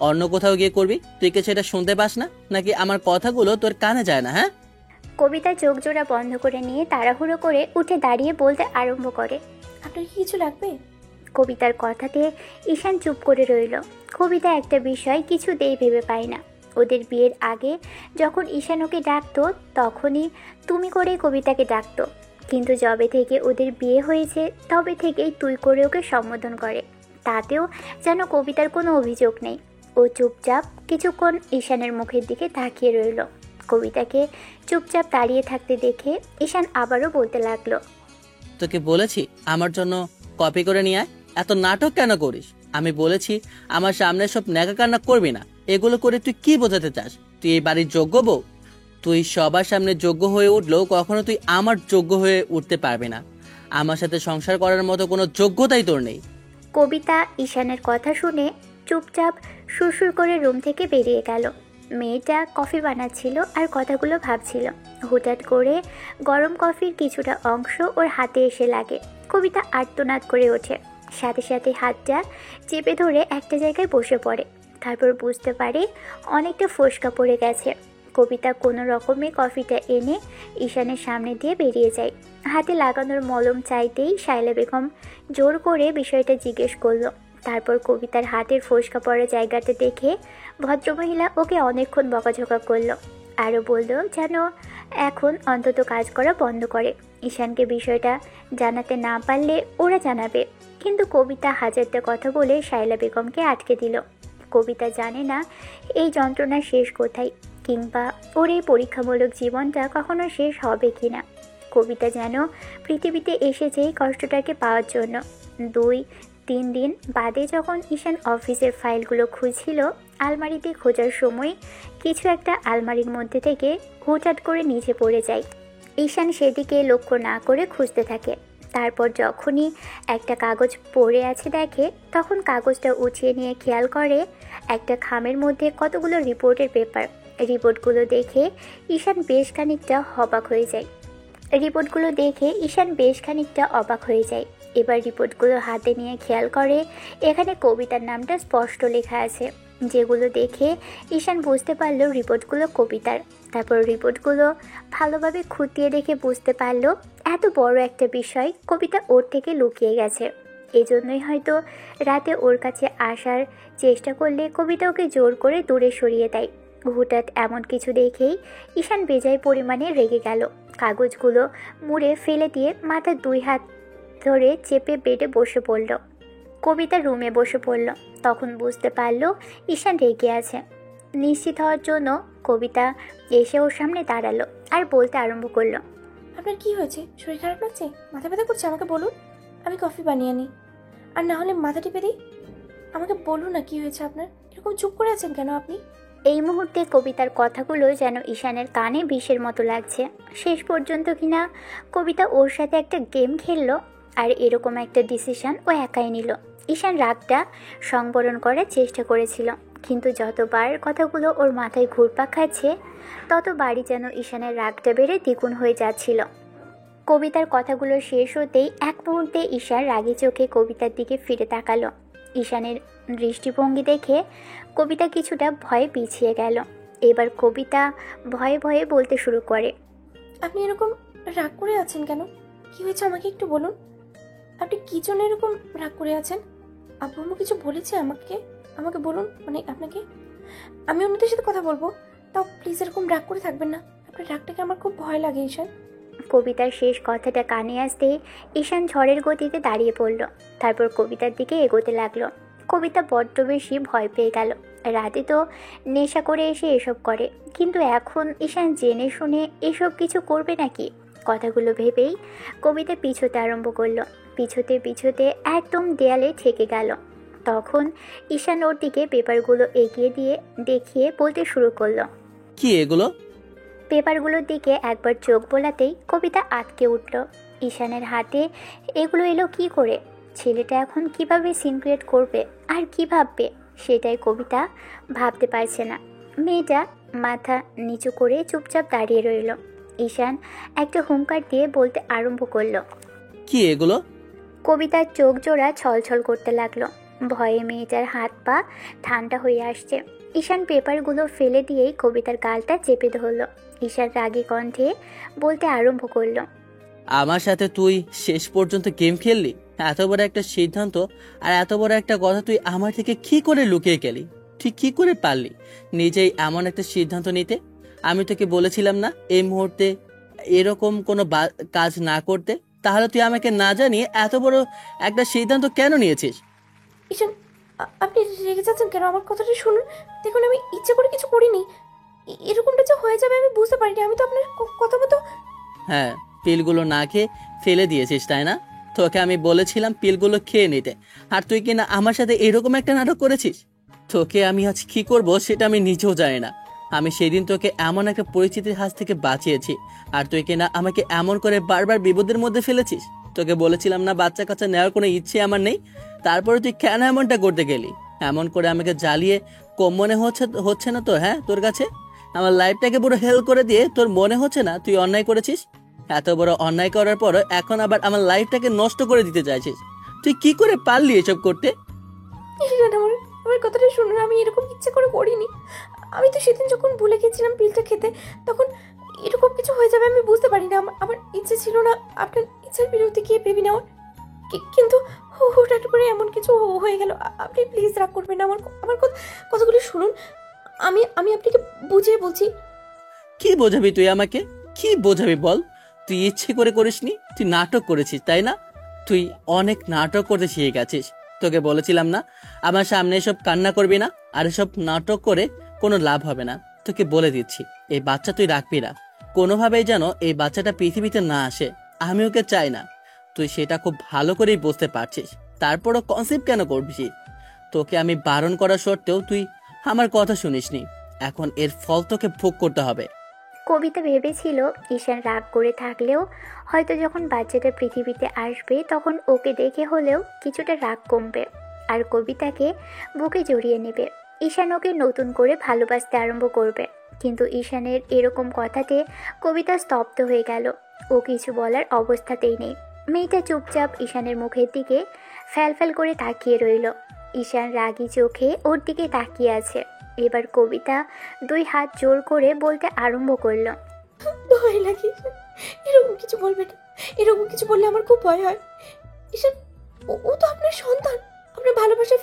অন্য কোথাও গিয়ে করবি। তুই কি সেটা শুনতে পাস না, নাকি আমার কথাগুলো তোর কানে যায় না? হ্যাঁ? কবিতা চোখ জোড়া বন্ধ করে নিয়ে তাড়াহুড়ো করে উঠে দাঁড়িয়ে বলতে আরম্ভ করে, আপনার কি কিছু লাগবে? কবিতার কথাতে ঈশান চুপ করে রইল। কবিতা একটা বিষয় কিছুতেই ভেবে পায় না। ওদের বিয়ের আগে যখন ঈশান ওকে ডাকতো, তখনই তুমি করে কবিতাকে ডাকতো, কিন্তু যবে থেকে ওদের বিয়ে হয়েছে তবে থেকেই তুই করে ওকে সম্বোধন করে। তাতেও যেন কবিতার কোনো অভিযোগ নেই। ও চুপচাপ কিছুক্ষণ ঈশানের মুখের দিকে তাকিয়ে রইল। কবিতাকে চুপচাপ দাঁড়িয়ে থাকতে দেখে ঈশান আবারও বলতে লাগলো, তোকে বলেছি আমার জন্য কপি করে নিয়ে আয়। এত নাটক কেন করিস? আমি বলেছি আমার সামনে সব ন্যাকা কান্না করবি না। এগুলো করে তুই কি বোঝাতে চাস? তুই এই বাড়ির যোগ্য বউ? তুই সবার সামনে যোগ্য হয়ে উঠলেও কখনো তুই আমার যোগ্য হয়ে উঠতে পারবি না। আমার সাথে সংসার করার মতো কোনো যোগ্যতাই তোর নেই। কবিতা ঈশানের কথা শুনে চুপচাপ সুরসুর করে রুম থেকে বেরিয়ে গেল। মেয়েটা কফি বানাচ্ছিল আর কথাগুলো ভাবছিল। হঠাৎ করে গরম কফির কিছুটা অংশ ওর হাতে এসে লাগে। কবিতা আর্তনাদ করে ওঠে, সাথে সাথে হাতটা চেপে ধরে একটা জায়গায় বসে পড়ে। তারপর বুঝতে পারে অনেকটা ফোসকা পড়ে গেছে। কবিতা কোনো রকমে কফিটা এনে ঈশানের সামনে দিয়ে বেরিয়ে যায়। হাতে লাগানোর মলম চাইতেই শায়লা বেগম জোর করে বিষয়টা জিজ্ঞেস করলো। তারপর কবিতার হাতের ফোসকা পড়া জায়গাটা দেখে ভদ্রমহিলা ওকে অনেকক্ষণ বকাঝকা করলো। আরও বলল যেন এখন অন্তত কাজ করা বন্ধ করে। ঈশানকে বিষয়টা জানাতে না পারলে ওরা জানাবে। কিন্তু কবিতা হাজারটা কথা বলে শায়লা বেগমকে আটকে দিল। কবিতা জানে না এই যন্ত্রণা শেষ কোথায়, কিংবা ওর এই পরীক্ষামূলক জীবনটা কখনো শেষ হবে কিনা। কবিতা যেন পৃথিবীতে এসেছে এই কষ্টটাকে পাওয়ার জন্য। 2-3 দিন বাদে যখন ঈশান অফিসের ফাইলগুলো খুঁজছিল, আলমারিতে খোঁজার সময় কিছু একটা আলমারির মধ্যে থেকে হঠাৎ করে নিচে পড়ে যায়। ঈশান সেদিকে লক্ষ্য না করে খুঁজতে থাকে। তারপর যখনই একটা কাগজ পড়ে আছে দেখে, তখন কাগজটা উঠিয়ে নিয়ে খেয়াল করে একটা খামের মধ্যে কতগুলো রিপোর্টের পেপার। রিপোর্টগুলো দেখে ঈশান বেশ খানিকটা অবাক হয়ে যায়। রিপোর্টগুলো দেখে ঈশান বেশ খানিকটা অবাক হয়ে যায়। এবার রিপোর্টগুলো হাতে নিয়ে খেয়াল করে এখানে কবিতার নামটা স্পষ্ট লেখা আছে, যেগুলো দেখে ঈশান বুঝতে পারলো রিপোর্টগুলো কবিতার। তারপর রিপোর্টগুলো ভালোভাবে খুঁটিয়ে দেখে বুঝতে পারলো এত বড় একটা বিষয় কবিতা ওর থেকে লুকিয়ে গেছে। এজন্যই হয়তো রাতে ওর কাছে আসার চেষ্টা করলে কবিতা ওকে জোর করে দূরে সরিয়ে দেয়। হঠাৎ এমন কিছু দেখেই ঈশান বেজায় পরিমাণে রেগে গেল। কাগজগুলো মুড়ে ফেলে দিয়ে মাথার 2 হাত ধরে চেপে বেডে বসে পড়ল। কবিতা রুমে বসে পড়ল। তখন বুঝতে পারল ঈশান রেগে আছে। নিশ্চিত হওয়ার জন্য কবিতা এসে ওর সামনে দাঁড়ালো আর বলতে আরম্ভ করলো, আপনার কি হয়েছে? শরীর খারাপ লাগছে? মাথা ব্যথা করছে? আমাকে বলুন, আমি কফি বানিয়ে নিই। আর না হলে মাথা টিপে দিই। আমাকে বলুন না কি হয়েছে আপনার? এরকম চুপ করে আছেন কেন আপনি? এই মুহূর্তে কবিতার কথাগুলো যেন ঈশানের কানে বিষের মতো লাগছে। শেষ পর্যন্ত কিনা কবিতা ওর সাথে একটা গেম খেললো আর এরকম একটা ডিসিশন ও একাই নিল। ঈশান রাগটা সংবরণ করার চেষ্টা করেছিল, কিন্তু যতবার কথাগুলো ওর মাথায় ঘুরপাক খাচ্ছে ততবারই যেন ঈশানের রাগটা বেড়ে দ্বিগুণ হয়ে যাচ্ছিল। কবিতার কথাগুলো শেষ হতেই এক মুহূর্তে ঈশান রাগী চোখে কবিতার দিকে ফিরে তাকালো। ঈশানের দৃষ্টিভঙ্গি দেখে কবিতা কিছুটা ভয়ে পিছিয়ে গেল। এবার কবিতা ভয়ে ভয়ে বলতে শুরু করে, আপনি এরকম রাগ করে আছেন কেন? কি হয়েছে আমাকে একটু বলুন। আপনি কি জন্য এরকম রাগ করে আছেন? আব্বু আম্মু কিছু বলেছে আমাকে বলুন, মানে আপনাকে। আমি অন্যদের সাথে কথা বলবো, তাও প্লিজ এরকম রাগ করে থাকবেন না। আপনার রাগটাকে আমার খুব ভয় লাগে ঈশান। কবিতার শেষ কথাটা কানে আসতেই ঈশান ঝড়ের গতিতে দাঁড়িয়ে পড়ল। তারপর কবিতার দিকে এগোতে লাগলো। কবিতা বড্ড বেশি ভয় পেয়ে গেল। রাতে তো নেশা করে এসে এসব করে, কিন্তু এখন ঈশান জেনে শুনে এসব কিছু করবে নাকি? কথাগুলো ভেবেই কবিতা পিছোতে আরম্ভ করলো। পিছোতে পিছোতে একদম দেয়ালে ঠেকে গেল। তখন ঈশান ওর দিকে পেপারগুলো এগিয়ে দিয়ে দেখিয়ে বলতে শুরু করলো। কি এগুলো? পেপারগুলোর দিকে একবার চোখ বোলাতেই কবিতা আটকে উঠল। ঈশানের হাতে এগুলো এলো কি করে? ছেলেটা এখন কিভাবে সিন ক্রিয়েট করবে আর কি ভাববে সেটাই কবিতা ভাবতে পারছে না। মেয়েটা মাথা নিচু করে চুপচাপ দাঁড়িয়ে রইল। ঈশান একটা হুঙ্কার দিয়ে বলতে আরম্ভ করলো, কি এগুলো? কবিতার চোখ জোড়া ছলছল করতে লাগলো। ভয়ে মেয়েটার হাত পা ঠান্ডা হয়ে আসছে। ঈশান পেপারগুলো ফেলে দিয়েই কবিতার গালটা চেপে ধরল। ঈশান রাগী কণ্ঠে বলতে আরম্ভ করলো, আমার সাথে তুই শেষ পর্যন্ত গেম খেললি? এত বড় একটা সিদ্ধান্ত আর এত বড় একটা কথা তুই আমার থেকে কি করে লুকিয়ে গেলি? তুই কি করে পারলি নিজেই এমন একটা সিদ্ধান্ত নিতে? আমি তোকে বলেছিলাম না এই মুহূর্তে এরকম কোনো কাজ না করতে? তাহলে তুই আমাকে না জানিয়ে এত বড় একটা সিদ্ধান্ত কেন নিয়েছিস? ঈশান, আপনি রেগে যাচ্ছেন কেন? আমার কথাটা শুনুন। দেখুন, আমি ইচ্ছে করে কিছু করিনি। এরকমটা যে হয়ে যাবে আমি বুঝতে পারিনি। আমি তো আপনার কথা মতো। হ্যাঁ, পিলগুলো না খেয়ে ফেলে দিয়েছিস তাই না? তোকে আমি বলেছিলাম পিলগুলো খেয়ে নিতে, আর তুই কিনা আমার সাথে এরকম একটা নাটক করেছিস। তোকে আমি আজ কি করব সেটা আমি নিজেও জানি না। আমি সেদিন তোকে এমন একটা পরিস্থিতির হাত থেকে বাঁচিয়েছি, আর তুই কিনা আমাকে এমন করে বারবার বিপদের মধ্যে ফেলেছিস। তোকে বলেছিলাম না বাচ্চা কাচ্চা নেওয়ার কোনো ইচ্ছে আমার নেই? তারপরে তুই কেন এমনটা করতে গেলি? এমন করে আমাকে জ্বালিয়ে কম মনে হচ্ছে না তো? হ্যাঁ, তোর কাছে আমার লাইফটাকে পুরো হেল করে দিয়ে তোর মনে হচ্ছে না তুই অন্যায় করেছিস? এত বড় অন্যায় করার পর এখন আবার আমার লাইফটাকে নষ্ট করে দিতে চাইছিস। তুই কি করে পারলি এসব করতে? ঈশান, আমার কথাটা শুনুন। আমি এরকম ইচ্ছে করে করিনি। আমি তো সেদিন যখন ভুলে গেছিলাম পিলটা খেতে, তখন এরকম কিছু হয়ে যাবে আমি বুঝতে পারিনি। আমার ইচ্ছে ছিল না আপনার ইচ্ছার বিরুদ্ধে গিয়ে ভেবে নেওয়ার। কিন্তু হঠাৎ করে এমন কিছু হয়ে গেল। আপনি প্লিজ রাগ করবেন না। আমার কথাগুলো শুনুন। আমি আপনাকে বুঝিয়ে বলছি। কি বোঝাবি তুই আমাকে? কি বোঝাবি বল? তুই ইচ্ছে করে করিসনি, তুই নাটক করেছিস তাই না? তুই অনেক নাটক করতে শিখে গেছিস। তোকে বলেছিলাম না আমার সামনে এসব কান্না করবি না, আর এসব নাটক করে কোনো লাভ হবে না। তোকে বলে দিচ্ছি এই বাচ্চা তুই রাখবি না। কোনোভাবেই যেন এই বাচ্চাটা পৃথিবীতে না আসে, আমি ওকে চাই না। তুই সেটা খুব ভালো করেই বুঝতে পারছিস, তারপরও কনসেপ্ট কেন করবি? তোকে আমি বারণ করা সত্ত্বেও তুই আমার কথা শুনিসনি। এখন এর ফল তোকে ভোগ করতে হবে। কবিতা ভেবেছিল ঈশান রাগ করে থাকলেও হয়তো যখন বাচ্চাটা পৃথিবীতে আসবে তখন ওকে দেখে হলেও কিছুটা রাগ কমবে আর কবিতাকে বুকে জড়িয়ে নেবে। ঈশান ওকে নতুন করে ভালোবাসতে আরম্ভ করবে। কিন্তু ঈশানের এরকম কথাতে কবিতা স্তব্ধ হয়ে গেল। ও কিছু বলার অবস্থাতেই নেই। মেয়েটা চুপচাপ ঈশানের মুখের দিকে ফ্যাল করে তাকিয়ে রইল। ঈশান রাগী চোখে ওর দিকে তাকিয়ে আছে। এবার কবিতা 2 হাত জোর করে বলতে আরম্ভ করলো। ভয় লাগে ঈশান, এরকম কিছু বলবে না। এরকম কিছু বললে আমার খুব ভয় হয়। ঈশান, ও তো আপনার সন্তান, আপনার ভালোবাসার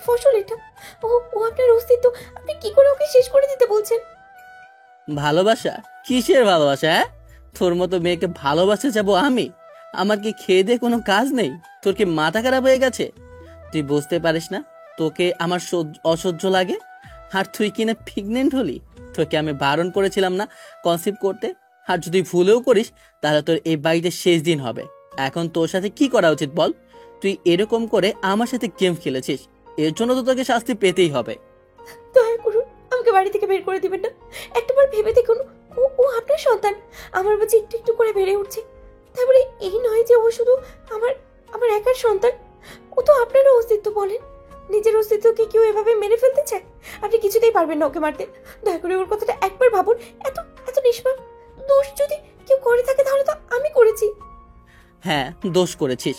ফসল এটা। ও ও আপনার অস্তিত্ব। আপনি কি করে ওকে শেষ করে দিতে বলছেন? ভালোবাসা? কিসের ভালোবাসা? হ্যাঁ, তোর মতো মেয়েকে ভালোবাসতে যাবো আমি? আমার কি খেয়ে দিয়ে কোনো কাজ নেই? তোর কি মাথা খারাপ হয়ে গেছে? তুই বুঝতে পারিস না তোকে আমার অসহ্য লাগে? আর তুই কিনা প্রেগনেন্ট হলি? তোকে আমি বারণ করেছিলাম না কনসিভ করতে? আর যদি ভুলেও করিস তাহলে তোর এই বাড়িতে শেষ দিন হবে। এখন তোর সাথে কি করা উচিত বল? তুই এরকম করে আমার সাথে গেম খেলেছিস, এর জন্য তো তোকে শাস্তি পেতেই হবে। দয়া করুন, আমাকে বাড়ি থেকে বের করে দিবেন না। একটাবার ভেবে দেখুন, ও আপনার সন্তান। আমার বাচ্চা একটু একটু করে বেড়ে উঠছে। তারপরে এই নয় যে ও শুধু আমার আমার একার সন্তান। ও তো আপনারও অস্তিত্ব। বলেন, নিজের অস্তিত্বকে কেউ এভাবে মেরে ফেলতে চায়? আপনি কিছুতেই পারবেন না ওকে মারতে। দয়া করে ওর কথাটা একবার ভাবুন। এত এত নিষ্পাপ দোষ যদি কেউ করে থাকে তাহলে তো আমি করেছি। হ্যাঁ, দোষ করেছিস,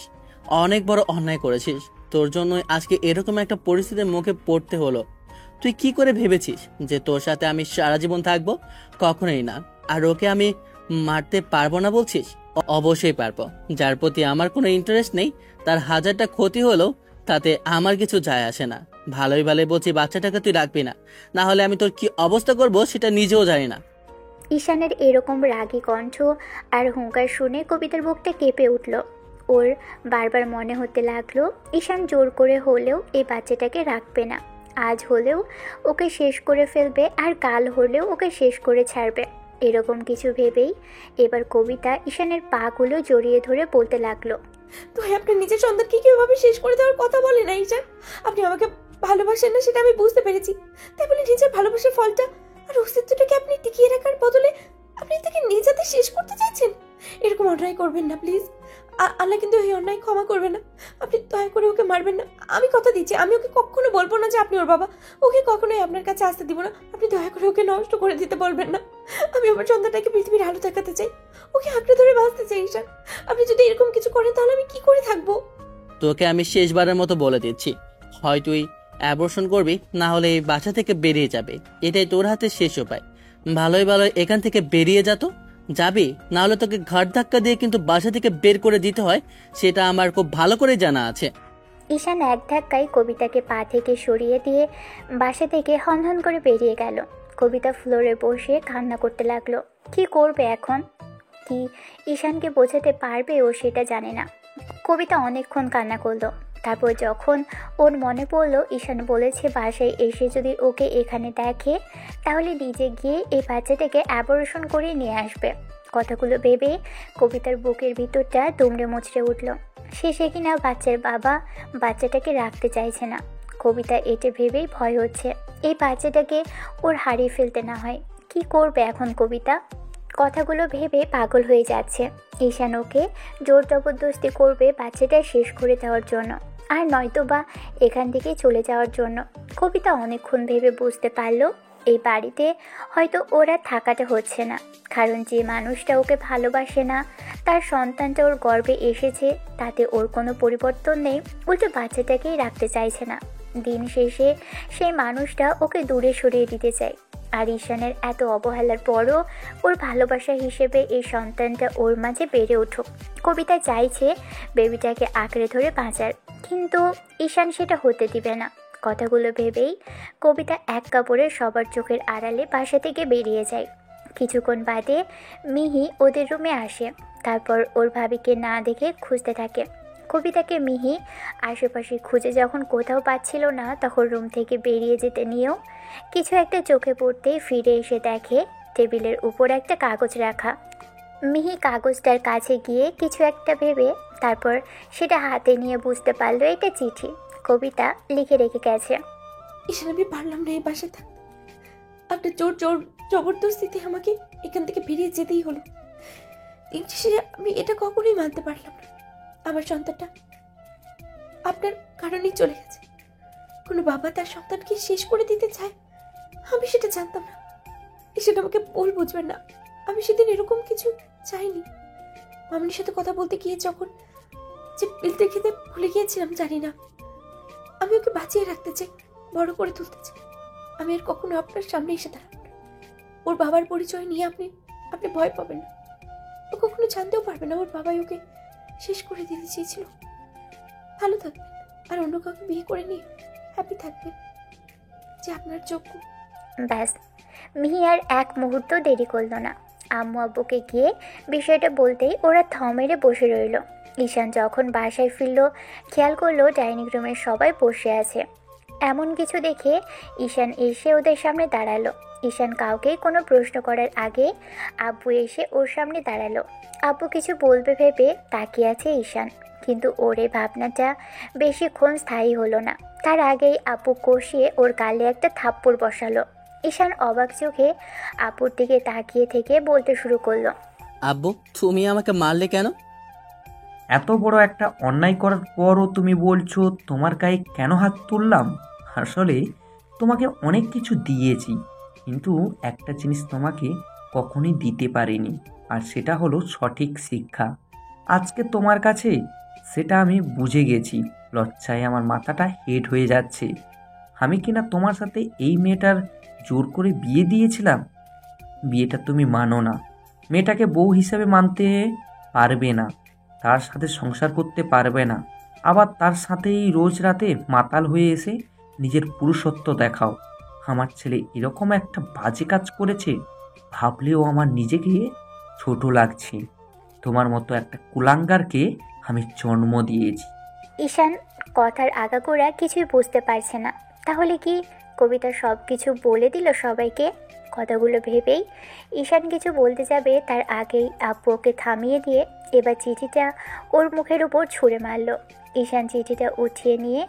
অনেক বড় অন্যায় করেছিস। তোর জন্যই আজকে এরকম একটা পরিস্থিতির মুখে পড়তে হলো। তুই কি করে ভেবেছিস যে তোর সাথে আমি সারা জীবন থাকবো? কখনোই না। আর ওকে আমি মারতে পারবো না বলছিস? অবশ্যই পারবো। যার প্রতি আমার কোনো ইন্টারেস্ট নেই তার 1000টা ক্ষতি হলো তাতে আমার কিছু যায় আসে না। ভালোই ভালোই বলছি বাচ্চাটাকে তুই রাখবি না, না হলে আমি তোর কি অবস্থা করব সেটা নিজেও জানি না। ঈশানের এরকম রাগী কণ্ঠ আর হুঙ্কার শুনে কবিতার বুকটা কেঁপে উঠল। ওর বারবার মনে হতে লাগলো ঈশান জোর করে হলেও এই বাচ্চাটাকে রাখবে না। আজ হলেও ওকে শেষ করে ফেলবে, আর কাল হলেও ওকে শেষ করে ছাড়বে। এরকম কিছু ভেবেই এবার কবিতা ঈশানের পাগুলো জড়িয়ে ধরে বলতে লাগলো। তো আপনার নিজের সন্তানকে কিভাবে শেষ করে দেওয়ার কথা বলেন না ঈশান। আপনি আমাকে ভালোবাসেন না সেটা আমি বুঝতে পেরেছি। তাই বলে নিজের ভালোবাসার ফলটা আর অস্তিত্বটাকে আপনি টিকিয়ে রাখার বদলে আপনি তাকে নিজ হাতে শেষ করতে চাইছেন। এরকম অন্যায় করবেন না প্লিজ। আল্লাহ কিন্তু এই অন্যায় ক্ষমা করবে না। আপনি দয়া করে ওকে মারবেন না। আমি কথা দিচ্ছি, আমি ওকে কখনো বলবো না যে আপনি ওর বাবা। ওকে কখনোই আপনার কাছে আসতে দিব না। আপনি দয়া করে ওকে নষ্ট করে দিতে বলবেন না। আমি আমার সন্তানটাকে পৃথিবীর আলো দেখাতে চাই, ওকে আঁকড়ে ধরে বাঁচতে চাই ঈশান। আপনি যদি এরকম কিছু করেন তাহলে আমি কি করে থাকবো? তোকে আমি শেষবারের মতো বলে দিচ্ছি, হয় তুই অ্যাবর্শন করবি, না হলে এই বাসা থেকে বেরিয়ে যাবে। এটাই তোর হাতে শেষ উপায়। ভালোই ভালোই এখান থেকে বেরিয়ে যা। যাবি, না হলে তোকে ঘাট ধাক্কা দিয়ে কিন্তু বাসা থেকে বের করে দিতে হয়, সেটা আমার খুব ভালো করে জানা আছে। ঈশান এক ধাক্কায় কবিতাকে পা থেকে সরিয়ে দিয়ে বাসা থেকে হনহন করে বেরিয়ে গেল। কবিতা ফ্লোরে বসে কান্না করতে লাগলো। কি করবে এখন? কি ঈশানকে বোঝাতে পারবে ও সেটা জানে না। কবিতা অনেকক্ষণ কান্না করলো। তারপর যখন ওর মনে পড়লো ঈশান বলেছে বাসায় এসে যদি ওকে এখানে দেখে তাহলে নিজে গিয়ে এই বাচ্চাটাকে অ্যাবর্শন করে নিয়ে আসবে, কথাগুলো ভেবে কবিতার বুকের ভিতরটা দুমড়ে মুচড়ে উঠল। শেষে কিনা বাচ্চার বাবা বাচ্চাটাকে রাখতে চাইছে না। কবিতা এটা ভেবেই ভয় হচ্ছে এই বাচ্চাটাকে ওর হারিয়ে ফেলতে না হয়। কি করবে এখন কবিতা? কথাগুলো ভেবে পাগল হয়ে যাচ্ছে। ঈশান ওকে জোর জবরদস্তি করবে বাচ্চাটা শেষ করে দেওয়ার জন্য, আর নয়তো বা এখান থেকে চলে যাওয়ার জন্য। কবিতা অনেকক্ষণ ভেবে বুঝতে পারলো এই বাড়িতে হয়তো ওরা থাকাটা হচ্ছে না, কারণ যে মানুষটা ওকে ভালোবাসে না, তার সন্তানটা ওর গর্ভে এসেছে, তাতে ওর কোনো পরিবর্তন নেই, উল্টো বাচ্চাটাকেই রাখতে চাইছে না। দিন শেষে সেই মানুষটা ওকে দূরে সরিয়ে দিতে চায়। আর ঈশানের এত অবহেলার পরও ওর ভালোবাসা হিসেবে এই সন্তানটা ওর মাঝে বেড়ে উঠুক। কবিতা চাইছে বেবিটাকে আঁকড়ে ধরে বাঁচার, কিন্তু ঈশান সেটা হতে দিবে না। কথাগুলো ভেবেই কবিতা এক কাপড়ে সবার চোখের আড়ালে বাসা থেকে বেরিয়ে যায়। কিছুক্ষণ বাদে মিহি ওদের রুমে আসে। তারপর ওর ভাবিকে না দেখে খুঁজতে থাকে। কবিতাকে মিহি আশেপাশে খুঁজে যখন কোথাও পাচ্ছিল না, তখন রুম থেকে বেরিয়ে যেতে নিয়েও কিছু একটা চোখে পড়তেই ফিরে এসে দেখে টেবিলের উপর একটা কাগজ রাখা। মিহি কাগজটার কাছে গিয়ে কিছু একটা ভেবে তারপর সেটা হাতে নিয়ে বুঝতে পারলো এটা চিঠি। কবিতা লিখে রেখে গেছে। ঈশান, আমি পারলাম না এই বাসায় থাকতে। আপনার জোর জবরদস্তিতে আমাকে এখান থেকে বেরিয়ে যেতেই হলো। দিন শেষে আমি এটা কখনোই মানতে পারলাম না। আমার সন্তানটা আপনার কারণেই চলে গেছে। কোনো বাবা তার সন্তানকে শেষ করে দিতে চায়, আমি সেটা জানতাম না। সেটা আমাকে ভুল বুঝবেন না। আমি সেদিন এরকম কিছু চাইনি। মামনির সাথে কথা বলতে গিয়ে যখন যে পিলতে খেতে ভুলে গিয়েছিলাম জানি না। আমি ওকে বাঁচিয়ে রাখতে চাই, বড় করে তুলতে চাই। আমি আর কখনো আপনার সামনে এসে দাঁড়াবো না। ওর বাবার পরিচয় নিয়ে আপনি ভয় পাবেন না। ও কখনো জানতেও পারবে না ওর বাবাই ওকে শেষ করে দিতে চেয়েছিল। ভালো থাকবেন আর অন্য কাউকে বিয়ে করে নিয়ে হ্যাপি থাকবেন, যে আপনার যোগ্য। ব্যাস, মিহি আর এক মুহূর্ত দেরি করলো না। আম্মু আব্বুকে গিয়ে বিষয়টা বলতেই ওরা থ মেরে বসে রইল। ঈশান যখন বাসায় ফিরল খেয়াল করলো ডাইনিং রুমের সবাই বসে আছে। এমন কিছু দেখে ঈশান এসে ওদের সামনে দাঁড়ালো। ঈশান কাউকে কোনো প্রশ্ন করার আগে আব্বু এসে ওর সামনে দাঁড়ালো। আব্বু কিছু বলবে ভেবে তাকিয়ে আছে ঈশান, কিন্তু ওর এই ভাবনাটা বেশিক্ষণ স্থায়ী হলো না। তার আগেই আব্বু কষিয়ে ওর গালে একটা থাপ্পড় বসালো। ঈশান অবাক চোখে আপুর দিকে তাকিয়ে থেকে বলতে শুরু করলো, আব্বু তুমি আমাকে মারলে কেন? এত বড় একটা অন্যায় করার পরও তুমি বলছো তোমার গায়ে কেন হাত তুললাম? আসলে তোমাকে অনেক কিছু দিয়েছি, কিন্তু একটা জিনিস তোমাকে কখনোই দিতে পারিনি, আর সেটা হলো সঠিক শিক্ষা। আজকে তোমার কাছে সেটা আমি বুঝে গেছি। লজ্জায় আমার মাথাটা হেড হয়ে যাচ্ছে। আমি কিনা তোমার সাথে এই মেয়েটার জোর করে বিয়ে দিয়েছিলাম। বিয়েটা তুমি মানো না, মেয়েটাকে বউ হিসেবে মানতে পারবে না, তার সাথে সংসার করতে পারবে না, আবার তার সাথেই রোজ রাতে মাতাল হয়ে এসে নিজের পুরুষত্ব দেখাও। আমার ছেলে এরকম একটা বাজে কাজ করেছে ভাবলেও আমার নিজেকে ছোট লাগছে। তোমার মতো একটা কুলাঙ্গারকে আমি জন্ম দিয়েছি। ঈশান কথার আগাগোড়া কিছুই বুঝতে পারছে না। তাহলে কি কবিতা সব কিছু বলে দিল সবাইকে? কথাগুলো ভেবেই ঈশান কিছু বলতে যাবে তার আগেই আব্বু ওকে থামিয়ে দিয়ে এবার চিঠিটা ওর মুখের উপর ছুঁড়ে মারল। ঈশান চিঠিটা উঠিয়ে নিয়ে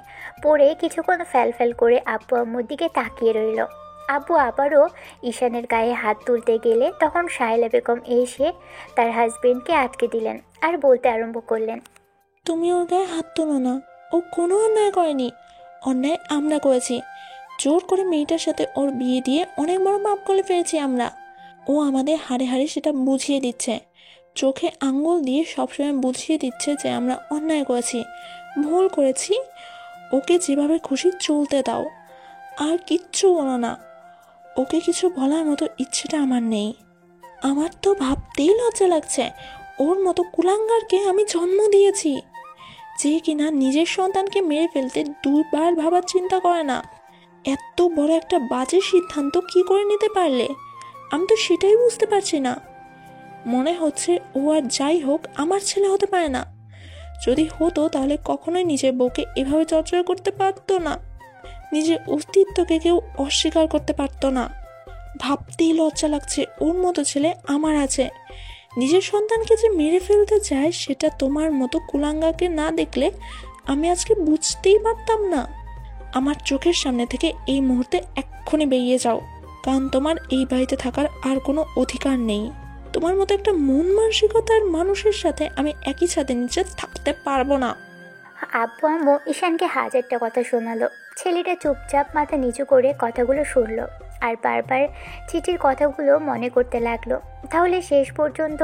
পড়ে কিছুক্ষণ ফ্যাল করে আব্বু আম্মুর দিকে তাকিয়ে রইল। আব্বু আবারও ঈশানের গায়ে হাত তুলতে গেলে তখন শায়লা বেগম এসে তার হাজবেন্ডকে আটকে দিলেন আর বলতে আরম্ভ করলেন, তুমি ওর গায়ে হাত তোলো না, ও কোনো অন্যায় করেনি। অন্যায় আমরা করেছি। জোর করে মেয়েটার সাথে ওর বিয়ে দিয়ে অনেক বড় পাপ করে ফেলেছি আমরা। ও আমাদের হাড়ে হাড়ে সেটা বুঝিয়ে দিচ্ছে, চোখে আঙ্গুল দিয়ে সবসময় বুঝিয়ে দিচ্ছে যে আমরা অন্যায় করেছি, ভুল করেছি। ওকে যেভাবে খুশি চলতে দাও, আর কিচ্ছু বলো না। ওকে কিছু বলার মতো ইচ্ছেটা আমার নেই। আমার তো ভাবতেই লজ্জা লাগছে, ওর মতো কুলাঙ্গারকে আমি জন্ম দিয়েছি, যে কিনা নিজের সন্তানকে মেরে ফেলতে দুবার ভাবার চিন্তা করে না। এত বড় একটা বাজে সিদ্ধান্ত কি করে নিতে পারলে? আমি তো সেটাই বুঝতে পারছি না। মনে হচ্ছে ও আর যাই হোক আমার ছেলে হতে পারে না। যদি হতো তাহলে কখনোই নিজের বউকে এভাবে চর্চা করতে পারতো না, নিজের অস্তিত্বকে কেউ অস্বীকার করতে পারতো না। ভাবতেই লজ্জা লাগছে ওর মতো ছেলে আমার আছে। নিজের সন্তানকে যে মেরে ফেলতে চায় সেটা তোমার মতো কুলাঙ্গাকে না দেখলে আমি আজকে বুঝতেই পারতাম না। আমার চোখের সামনে থেকে এই মুহূর্তে এক্ষুনি বেরিয়ে যাও, কারণ তোমার এই বাড়িতে থাকার আর কোনো অধিকার নেই। তোমার মতো একটা মন মানসিকতার মানুষের সাথে আমি একই ছাদের নিচে থাকতে পারবো না। আব্বু আম্মু ঈশানকে হাজারটা কথা শোনালো। ছেলেটা চুপচাপ মাথা নিচু করে কথাগুলো শুনলো আর বারবার চিঠির কথাগুলো মনে করতে লাগলো। তাহলে শেষ পর্যন্ত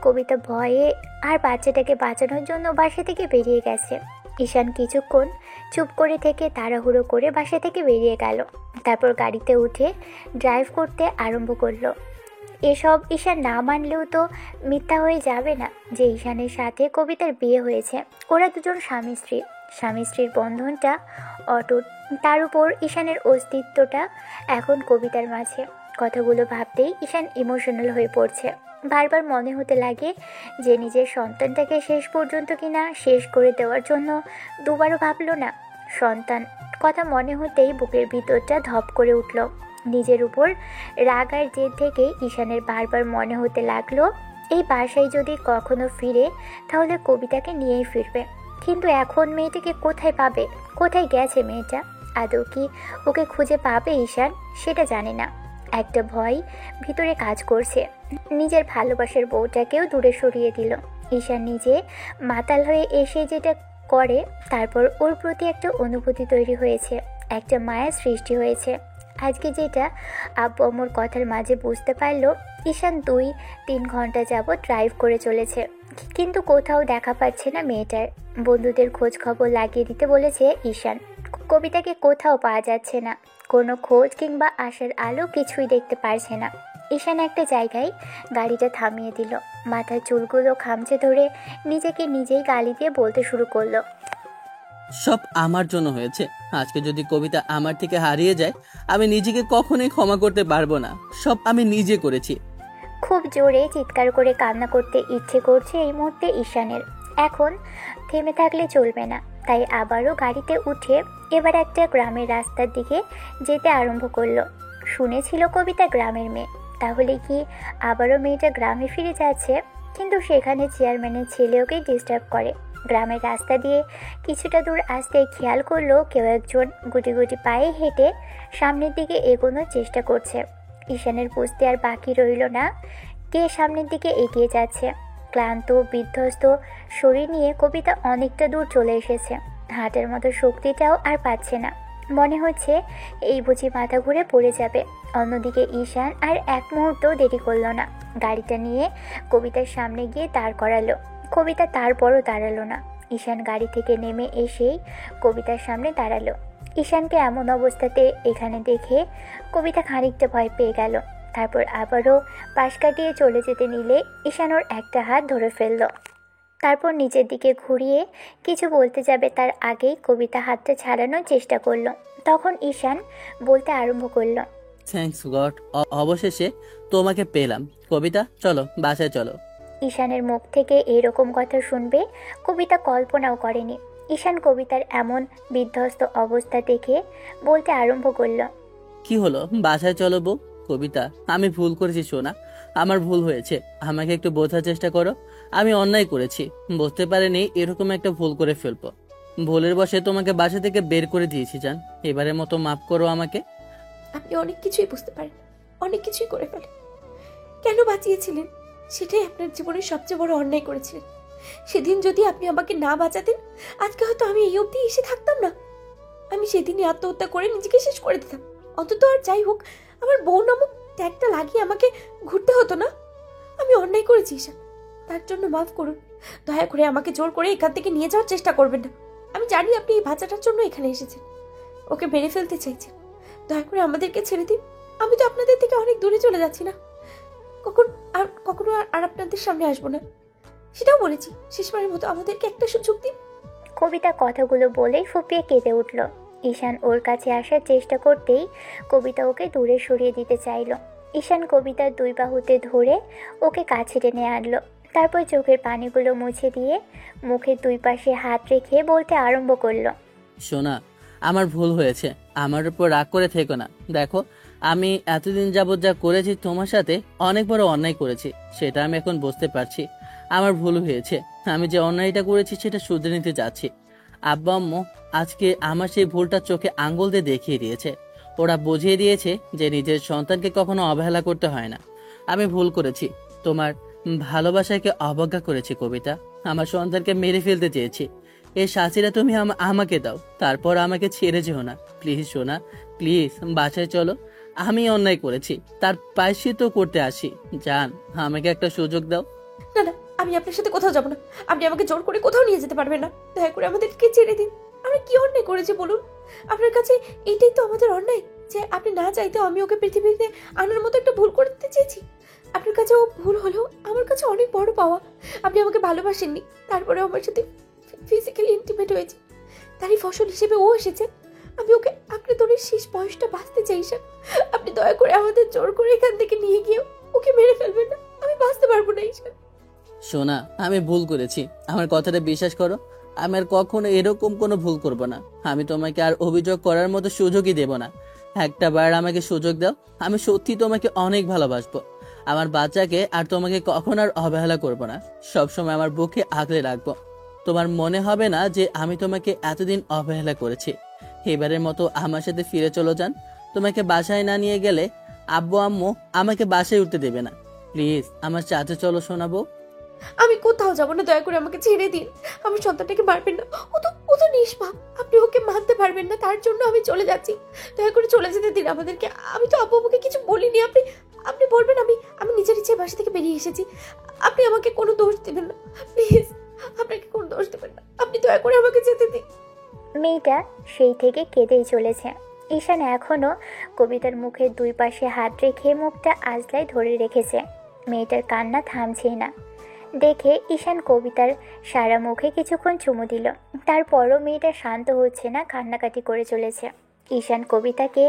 কবিতা ভয়ে আর বাচ্চাটাকে বাঁচানোর জন্য বাসা থেকে বেরিয়ে গেছে। ঈশান কিছুক্ষণ চুপ করে থেকে তাড়াহুড়ো করে বাসা থেকে বেরিয়ে গেল। তারপর গাড়িতে উঠে ড্রাইভ করতে আরম্ভ করলো। এসব ঈশান না মানলেও তো মিথ্যা হয়ে যাবে না যে ঈশানের সাথে কবিতার বিয়ে হয়েছে। ওরা দুজন স্বামী স্ত্রীর বন্ধনটা অটুট। তার উপর ঈশানের অস্তিত্বটা এখন কবিতার মাঝে। কথাগুলো ভাবতেই ঈশান ইমোশনাল হয়ে পড়ছে। বারবার মনে হতে লাগে যে নিজের সন্তানটাকে শেষ পর্যন্ত কিনা শেষ করে দেওয়ার জন্য দুবারও ভাবলো না। সন্তান কথা মনে হতেই বুকের ভিতরটা ধপ করে উঠল। নিজের উপর রাগ আর জেদ থেকে ঈশানের বারবার মনে হতে লাগলো এই বাসায় যদি কখনো ফিরে তাহলে কবিতাকে নিয়েই ফিরবে। কিন্তু এখন মেয়েটাকে কোথায় পাবে? কোথায় গেছে মেয়েটা? আদৌ কি ওকে খুঁজে পাবে ঈশান? সেটা জানে না। একটা ভয় ভিতরে কাজ করছে। নিজের ভালোবাসার বউটাকেও দূরে সরিয়ে দিল। ঈশান নিজে মাতাল হয়ে এসে যেটা করে, তারপর ওর প্রতি একটা অনুভূতি তৈরি হয়েছে, একটা মায়ের সৃষ্টি হয়েছে। আজকে যেটা আব্বু আম্মুর কথার মাঝে বুঝতে পারলো, ঈশান 2-3 ঘন্টা যাবৎ ড্রাইভ করে চলেছে, কিন্তু কোথাও দেখা পাচ্ছে না মেয়েটার। বন্ধুদের খোঁজ খবর লাগিয়ে দিতে বলেছে ঈশান। কবিতাকে কোথাও পাওয়া যাচ্ছে না, কোনো খোঁজ কিংবা আসার আলো কিছুই দেখতে পারছে না। ঈশান একটা জায়গায় গাড়িটা থামিয়ে দিল, মাথার চুলগুলো খামচে ধরে নিজেকে নিজেই গালি দিয়ে বলতে শুরু করলো, সব আমার জন্য হয়েছে। আজকে যদি কবিতা আমার থেকে হারিয়ে যায়, আমি নিজেকে কখনোই ক্ষমা করতে পারবো না। সব আমি নিজে করেছি। খুব জোরে চিৎকার করে কান্না করতে ইচ্ছে করছে এই মুহূর্তে ঈশানের। এখন থেমে থাকলে চলবে না, তাই আবারও গাড়িতে উঠে এবার একটা গ্রামের রাস্তার দিকে যেতে আরম্ভ করলো। শুনেছিল কবিতা গ্রামের মেয়ে, তাহলে কি আবারও মেয়েটা গ্রামে ফিরে যাচ্ছে? কিন্তু সেখানে চেয়ারম্যানের ছেলে ওকে ডিস্টার্ব করে। গ্রামের রাস্তা দিয়ে কিছুটা দূর আসতে খেয়াল করলো কেউ একজন গুটি গুটি পায়ে হেঁটে সামনের দিকে এগোনোর চেষ্টা করছে। ঈশানের বুঝতে আর বাকি রইল না কে সামনের দিকে এগিয়ে যাচ্ছে। ক্লান্ত বিধ্বস্ত শরীর নিয়ে কবিতা অনেকটা দূর চলে এসেছে, হাঁটার মতো শক্তিটাও আর পাচ্ছে না। মনে হচ্ছে এই বুঝি মাথা ঘুরে পড়ে যাবে। অন্যদিকে ঈশান আর এক মুহূর্ত দেরি করলো না, গাড়িটা নিয়ে কবিতার সামনে গিয়ে দাঁড় করালো। কবিতা তারপরও দাঁড়ালো না। ঈশান গাড়ি থেকে নেমে এসেই কবিতার সামনে দাঁড়ালো। ঈশানকে এমন অবস্থাতে এখানে দেখে কবিতা খানিকটা ভয় পেয়ে গেল। তারপর আবারও পাশ কাটিয়ে চলে যেতে নিলে ঈশান ওর একটা হাত ধরে ফেলল। তারপর নিচের দিকে ঘুরিয়ে কিছু বলতে যাবে তার আগেই কবিতা হাতটা ছাড়ানোর চেষ্টা করলো। তখন ঈশান বলতে আরম্ভ করলো, থ্যাঙ্কস গড, অবশেষে তোমাকে পেলাম। কবিতা চলো, বাসায় চলো। ঈশানের মুখ থেকে এরকম কথা শুনবে কবিতা কল্পনাও করেনি। ঈশান কবিতার এমন বিধ্বস্ত অবস্থা দেখে বলতে আরম্ভ করলো, কি হলো, বাসায় চলো বউ। কবিতা, আমি ভুল করেছি সোনা, আমার ভুল হয়েছে। আমাকে একটু বোঝার চেষ্টা করো। আমি অন্যায় করেছি, বুঝতে পারিনি এরকম একটা ভুল করে ফেলবো। ভুলের বশে তোমাকে বাসা থেকে বের করে দিয়েছি জান, এবারের মতো মাফ করো আমাকে। আপনি অনেক কিছুই বুঝতে পারেন, অনেক কিছুই করে ফেলেন। কেন বাঁচিয়েছিলেন সেটাই আপনার জীবনের সবচেয়ে বড় অন্যায় করেছিলেন। সেদিন যদি আপনি আমাকে না বাঁচাতেন, আজকে হয়তো আমি এই অবধি এসে থাকতাম না। আমি সেদিনই আত্মহত্যা করে নিজেকে শেষ করে দিতাম। অন্তত আর যাই হোক, আমার বউ নামক ট্যাগটা লাগিয়ে আমাকে ঘুরতে হতো না। আমি অন্যায় করেছি ঈশান, তার জন্য মাফ করুন। দয়া করে আমাকে জোর করে এখান থেকে নিয়ে যাওয়ার চেষ্টা করবেন না। আমি জানি আপনি এই বাচ্চাটার জন্য এখানে এসেছেন, ওকে মেরে ফেলতে চাইছেন। দয়া করে আমাদেরকে ছেড়ে দিন। আমি তো আপনাদের থেকে অনেক দূরে চলে যাচ্ছি না, কখনো আর আপনাদের সামনে আসবো না, সেটাও বলেছি। শেষবারের মতো আমাদেরকে একটা সুযোগ দিন। কবিতা কথাগুলো বলেই ফুপিয়ে কেঁদে উঠল। ঈশান ওর কাছে আসার চেষ্টা করতেই কবিতা ওকে দূরে সরিয়ে দিতে চাইল। ঈশান কবিতার 2 বাহুতে ধরে ওকে কাছে টেনে আনলো। তারপর চোখের পানিগুলো মুছে দিয়ে মুখের 2 পাশে হাত রেখে বলতে আরম্ভ করলো, সোনা, আমার ভুল হয়েছে, আমার উপর রাগ করে থেকো না। দেখো, আমি এতদিন যাবৎ যা করেছি তোমার সাথে অনেক বড় অন্যায় করেছি, সেটা আমি এখন বুঝতে পারছি। আমার ভুল হয়েছে, আমি যে অন্যায়টা করেছি সেটা শুধরে নিতে যাচ্ছি। আব্বা আম্মু আজকে আমার সেই ভুলটা চোখে আঙ্গুল দিয়ে দেখিয়ে দিয়েছে। ওরা বুঝিয়ে দিয়েছে যে নিজের সন্তানকে কখনো অবহেলা করতে হয় না। আমি ভুল করেছি, তোমার ভালোবাসাকে অবজ্ঞা করেছি কবিতা। আমার সন্তানকে মেরে ফেলতে চেয়েছি। এই শাস্তিটা তুমি আমাকে দাও, তারপর আমাকে ছেড়ে যেও না প্লিজ সোনা, প্লিজ বাসায় চলো। আমি অন্যায় করেছি, তার প্রায়শ্চিত্ত করতে আসি। জান, আমাকে একটা সুযোগ দাও। না না, আমি আপনার সাথে কোথাও যাবো না। আপনি আমাকে জোর করে কোথাও নিয়ে যেতে পারবেন না। দয়া করে আমাদেরকে ছেড়ে দিন। আমরা কি অন্যায় করেছি বলুন? আপনার কাছে এইটাই তো আমাদের অন্যায়, যে আপনি না চাইতেও আমি ওকে পৃথিবীতে আনার মতো একটা ভুল করতে চেয়েছি। আপনার কাছে ও ভুল হলেও আমার কাছে অনেক বড় পাওয়া। আপনি আমাকে ভালোবাসেননি, তারপরে আমার সাথে ফিজিক্যালি ইন্টিমেট হয়েছে, তারই ফসল হিসেবে ও এসেছে। আমি ওকে আঁকড়ে ধরে শেষ বয়সটা বাঁচতে চাই স্যার। আপনি দয়া করে আমাদের জোর করে এখান থেকে নিয়ে গিয়ে ওকে মেরে ফেলবেন না। আমি বাঁচতে পারবো না স্যার। সোনা, আমি ভুল করেছি, আমার কথাটা বিশ্বাস করো। আমি আর কখনো এরকম কোনো ভুল করব না। আমি তোমাকে আর অভিযোগ করার মতো সুযোগই দেব না। একটা বার আমাকে সুযোগ দাও, আমি সত্যি তোমাকে অনেক ভালোবাসবো। আমার বাচ্চাকে আর তোমাকে কখন আর অবহেলা করব না, সবসময় আমার বুকে আগলে রাখবো। তোমার মনে হবে না যে আমি তোমাকে এতদিন অবহেলা করেছি। এবারের মতো আমার সাথে ফিরে চলো যান। তোমাকে বাসায় না নিয়ে গেলে আব্বু আম্মু আমাকে বাসায় উঠতে দেবে না। প্লিজ আমার সাথে চলো শোনাবো। আমি কোথাও যাবো না, দয়া করে আমাকে ছেড়ে দিন। আমার সন্তানটাকে মারবেন না, ও তো ও তো নিষ্পাপ, আপনি ওকে মানতে পারবেন না, তার জন্য আমি চলে যাচ্ছি। দয়া করে চলে যেতে দিন আমাদেরকে। আমি তো আব্বুকে কিছু বলিনি। আপনি আপনি বলবেন আমি আমি নিজের ইচ্ছে বাসা থেকে বেরিয়ে এসেছি। আপনি আমাকে কোনো দোষ দেবেন না প্লিজ, আপনাকে কোনো দোষ দেবেন না, আপনি দয়া করে আমাকে যেতে দিন। মেয়েটা সেই থেকে কেঁদেই চলেছে। ঈশান এখনও কবিতার মুখের দুই পাশে হাত রেখে মুখটা আজলায় ধরে রেখেছে। মেয়েটার কান্না থামছেই না দেখে ঈশান কবিতার সারা মুখে কিছুক্ষণ চুমু দিল। তারপরও মেয়েটা শান্ত হচ্ছে না, কান্নাকাটি করে চলেছে। ঈশান কবিতাকে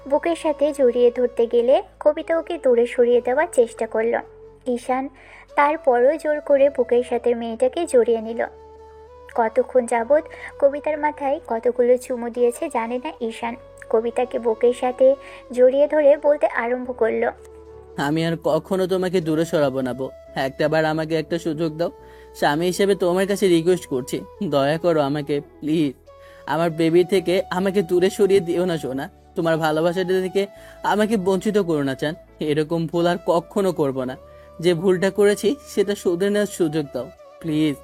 বুকের সাথে জড়িয়ে ধরতে গেলে কবিতা ওকে দূরে সরিয়ে দেওয়ার চেষ্টা করল। ঈশান তারপরও জোর করে বুকের সাথে মেয়েটাকে জড়িয়ে নিল। কতক্ষণ যাবৎ কবিতার মাথায় কতগুলো চুমু দিয়েছে জানে না ঈশান। কবিতাকে বুকের সাথে জড়িয়ে ধরে বলতে আরম্ভ করলো, আমি আর কখনো তোমাকে দূরে সরাবো না বউ। একটাবার আমাকে একটা সুযোগ দাও। স্বামী হিসেবে তোমার কাছে রিকোয়েস্ট করছি, দয়া করো আমাকে প্লিজ। আমার বেবি থেকে আমাকে দূরে সরিয়ে দিও না সোনা। তোমার ভালোবাসাটা থেকে আমাকে বঞ্চিত করো না চান। এরকম ভুল আর কখনো করবো না। যে ভুলটা করেছি সেটা শুধরে নেওয়ার সুযোগ দাও প্লিজ।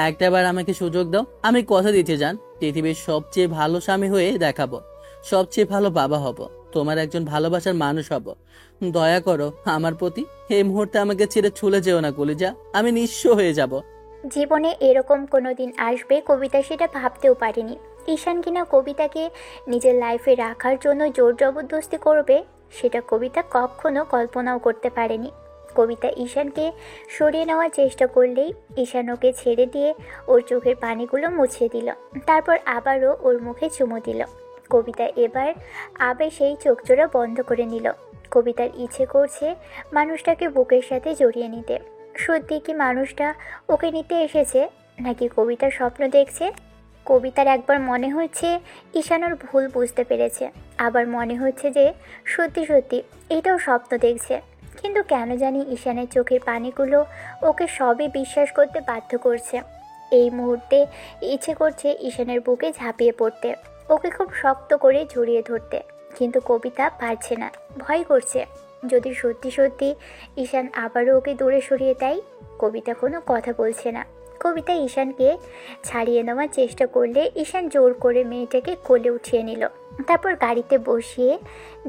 একটাবার আমাকে সুযোগ দাও। আমি কথা দিতে যান, পৃথিবীর সবচেয়ে ভালো স্বামী হয়ে দেখাবো, সবচেয়ে ভালো বাবা হব, তোমার একজন ভালোবাসার মানুষ হব। দয়া করো আমার প্রতি। এই মুহূর্তে আমাকে ছেড়ে চলে যেও না কলিজা, আমি নিঃস্ব হয়ে যাব। জীবনে এরকম কোনো দিন আসবে কবিতা সেটা ভাবতেও পারেনি। ঈশান কিনা কবিতাকে নিজের লাইফে রাখার জন্য জোর জবরদস্তি করবে সেটা কবিতা কখনো কল্পনাও করতে পারেনি। কবিতা ঈশানকে সরিয়ে নেওয়ার চেষ্টা করলেই ঈশান ওকে ছেড়ে দিয়ে ওর চোখের পানিগুলো মুছিয়ে দিল। তারপর আবারও ওর মুখে চুমু দিল। কবিতা এবার আবেশেই চোখজোড়া বন্ধ করে নিল। কবিতার ইচ্ছে করছে মানুষটাকে বুকের সাথে জড়িয়ে নিতে। সত্যি কি মানুষটা ওকে নিতে এসেছে, নাকি কবিতার স্বপ্ন দেখছে? কবিতার একবার মনে হচ্ছে ঈশান ওর ভুল বুঝতে পেরেছে, আবার মনে হচ্ছে যে সত্যি সত্যি এটাও স্বপ্ন দেখছে। কিন্তু কেন জানি ঈশানের চোখের পানিগুলো ওকে সবই বিশ্বাস করতে বাধ্য করছে। এই মুহূর্তে ইচ্ছে করছে ঈশানের বুকে ঝাঁপিয়ে পড়তে, ওকে খুব শক্ত করে জড়িয়ে ধরতে। কিন্তু কবিতা পারছে না, ভয় করছে যদি সত্যি সত্যি ঈশান আবারও ওকে দূরে সরিয়ে দেয়। কবিতা কোনো কথা বলছে না। কবিতা ঈশানকে ছাড়িয়ে নেওয়ার চেষ্টা করলে ঈশান জোর করে মেয়েটাকে কোলে উঠিয়ে নিল। তারপর গাড়িতে বসিয়ে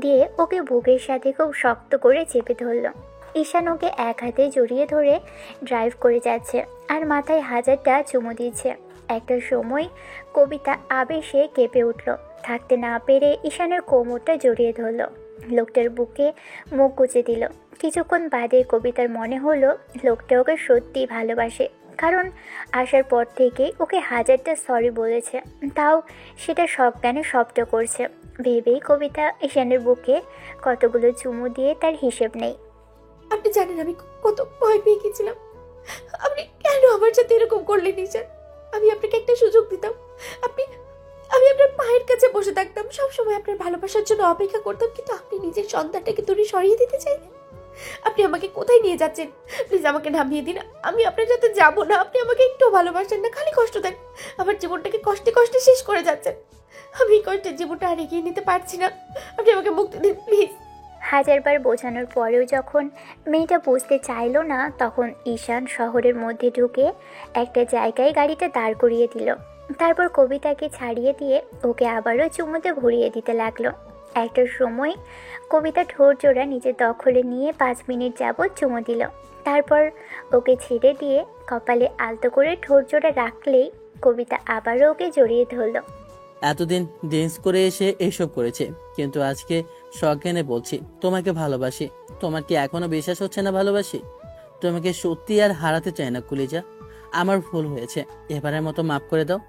দিয়ে ওকে বুকের সাথে খুব শক্ত করে চেপে ধরল। ঈশান ওকে এক হাতে জড়িয়ে ধরে ড্রাইভ করে যাচ্ছে আর মাথায় হাজারটা চুমু দিচ্ছে। একটা সময় কবিতা আবেশে কেঁপে উঠল। থাকতে না পেরে ঈশানের কোমরটা জড়িয়ে ধরল, লোকটার বুকে মুখ গুজে দিল। কিছুক্ষণ বাদে কবিতার মনে হলো লোকটা ওকে সত্যিই ভালোবাসে, কারণ আসার পর থেকে ওকে হাজারটা সরি বলেছে, তাও সেটা সজ্ঞানে শব্দ করছে। ভেবেই কবিতা ঈশানের বুকে কতগুলো চুমু দিয়ে তার হিসেব নেই। আপনি জানেন আমি কত ভয় পেয়ে গেছিলাম। আপনি কেন আমার সাথে এরকম করলেন ঈশান? আমি আপনাকে একটা সুযোগ দিতাম, আমি আপনার পায়ের কাছে বসে থাকতাম, সবসময় আপনার ভালোবাসার জন্য অপেক্ষা করতাম, কিন্তু আপনি নিজের সন্তানটাকে দূরে সরিয়ে দিতে চাইলেন। আপনি আমাকে কোথায় নিয়ে যাচ্ছেন? প্লিজ আমাকে নামিয়ে দিন, আমি আপনার সাথে যাব না। আপনি আমাকে একটু ভালোবাসেন না, খালি কষ্ট দেন। আমার জীবনটাকে কষ্টে কষ্টে শেষ করে যাচ্ছেন। আমি এই কষ্টের জীবনটা আর এগিয়ে নিতে পারছি না, আপনি আমাকে মুক্তি দিন প্লিজ। হাজারবার বোঝানোর পরেও যখন মেয়েটা বুঝতে চাইল না, তখন ঈশান শহরের মধ্যে ঢুকে একটা জায়গায় গাড়িটা দাঁড় করিয়ে দিল। তারপর কবিতাকে ছাড়িয়ে দিয়ে ওকে আবারও চুমুতে ভরিয়ে দিতে লাগলো। একটা সময় কবিতা ঠোঁট জোড়া নিজের দখলে নিয়ে 5 মিনিট যাবৎ চুমু দিল। তারপর ওকে ছেড়ে দিয়ে কপালে আলতো করে ঠোঁট জোড়া রাখলেই কবিতা আবারও ওকে জড়িয়ে ধরল। এতদিন ড্যান্স করে এসে এসব করেছে, কিন্তু আজকে সজ্ঞানে বলছি তোমাকে ভালোবাসি। তোমার কি এখনো বিশ্বাস হচ্ছে না ভালোবাসি? তোমাকে সত্যি আর হারাতে চাই না কলিজা। আমার ভুল হয়েছে, এবারের মতো মাফ করে দাও।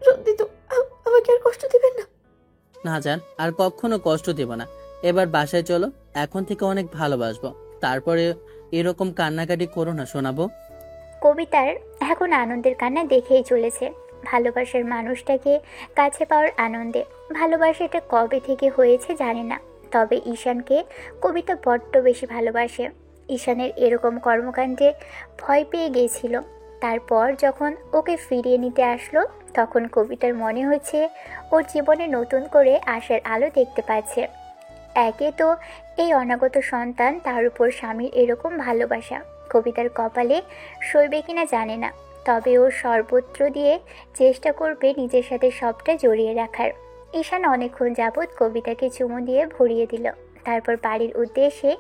সত্যি তো আমাকে আর কষ্ট দিবেন না? না জান, আর কখনো কষ্ট দেব না। এবার বাসায় চলো, এখন থেকে অনেক ভালোবাসবো। তারপরে এরকম কান্নাকাটি করো না শোনাবো। কবিতার এখন আনন্দের কান্না দেখেই চলেছে, ভালোবাসার মানুষটাকে কাছে পাওয়ার আনন্দে। ভালোবাসাটা কবে থেকে হয়েছে জানে না, তবে ঈশানকে কবিতা বড্ড বেশি ভালোবাসে। ঈশানের এরকম কর্মকাণ্ডে ভয় পেয়ে গিয়েছিল। তারপর যখন ওকে ফিরিয়ে নিতে আসলো, তখন কবিতার মনে হচ্ছে ওর জীবনে নতুন করে আশার আলো দেখতে পাচ্ছে। একে তো এই অনাগত সন্তান, তার উপর স্বামীর এরকম ভালোবাসা। কবিতার কপালে সইবে কিনা জানে না, তবে ও সর্বত্র দিয়ে চেষ্টা করবে নিজের সাথে সবটা জড়িয়ে রাখার। ঈশান অনেকক্ষণ যাবৎ কবিতাকে চুমু দিয়ে ভরিয়ে দিল, তারপর বাড়ির উদ্দেশ্যে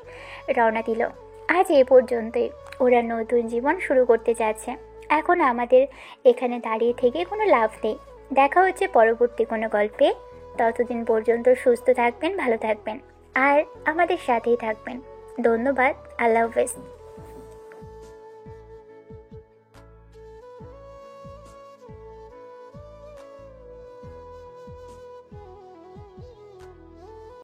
রওনা দিল। আজ এ পর্যন্তই। ওরা নতুন জীবন শুরু করতে যাচ্ছে। এখন আমাদের এখানে দাঁড়িয়ে থেকে কোনো লাভ নেই। দেখা হচ্ছে পরবর্তী কোনো গল্পে। ততদিন পর্যন্ত সুস্থ থাকবেন, ভালো থাকবেন আর আমাদের সাথেই থাকবেন। ধন্যবাদ। আল্লাহ হাফেজ।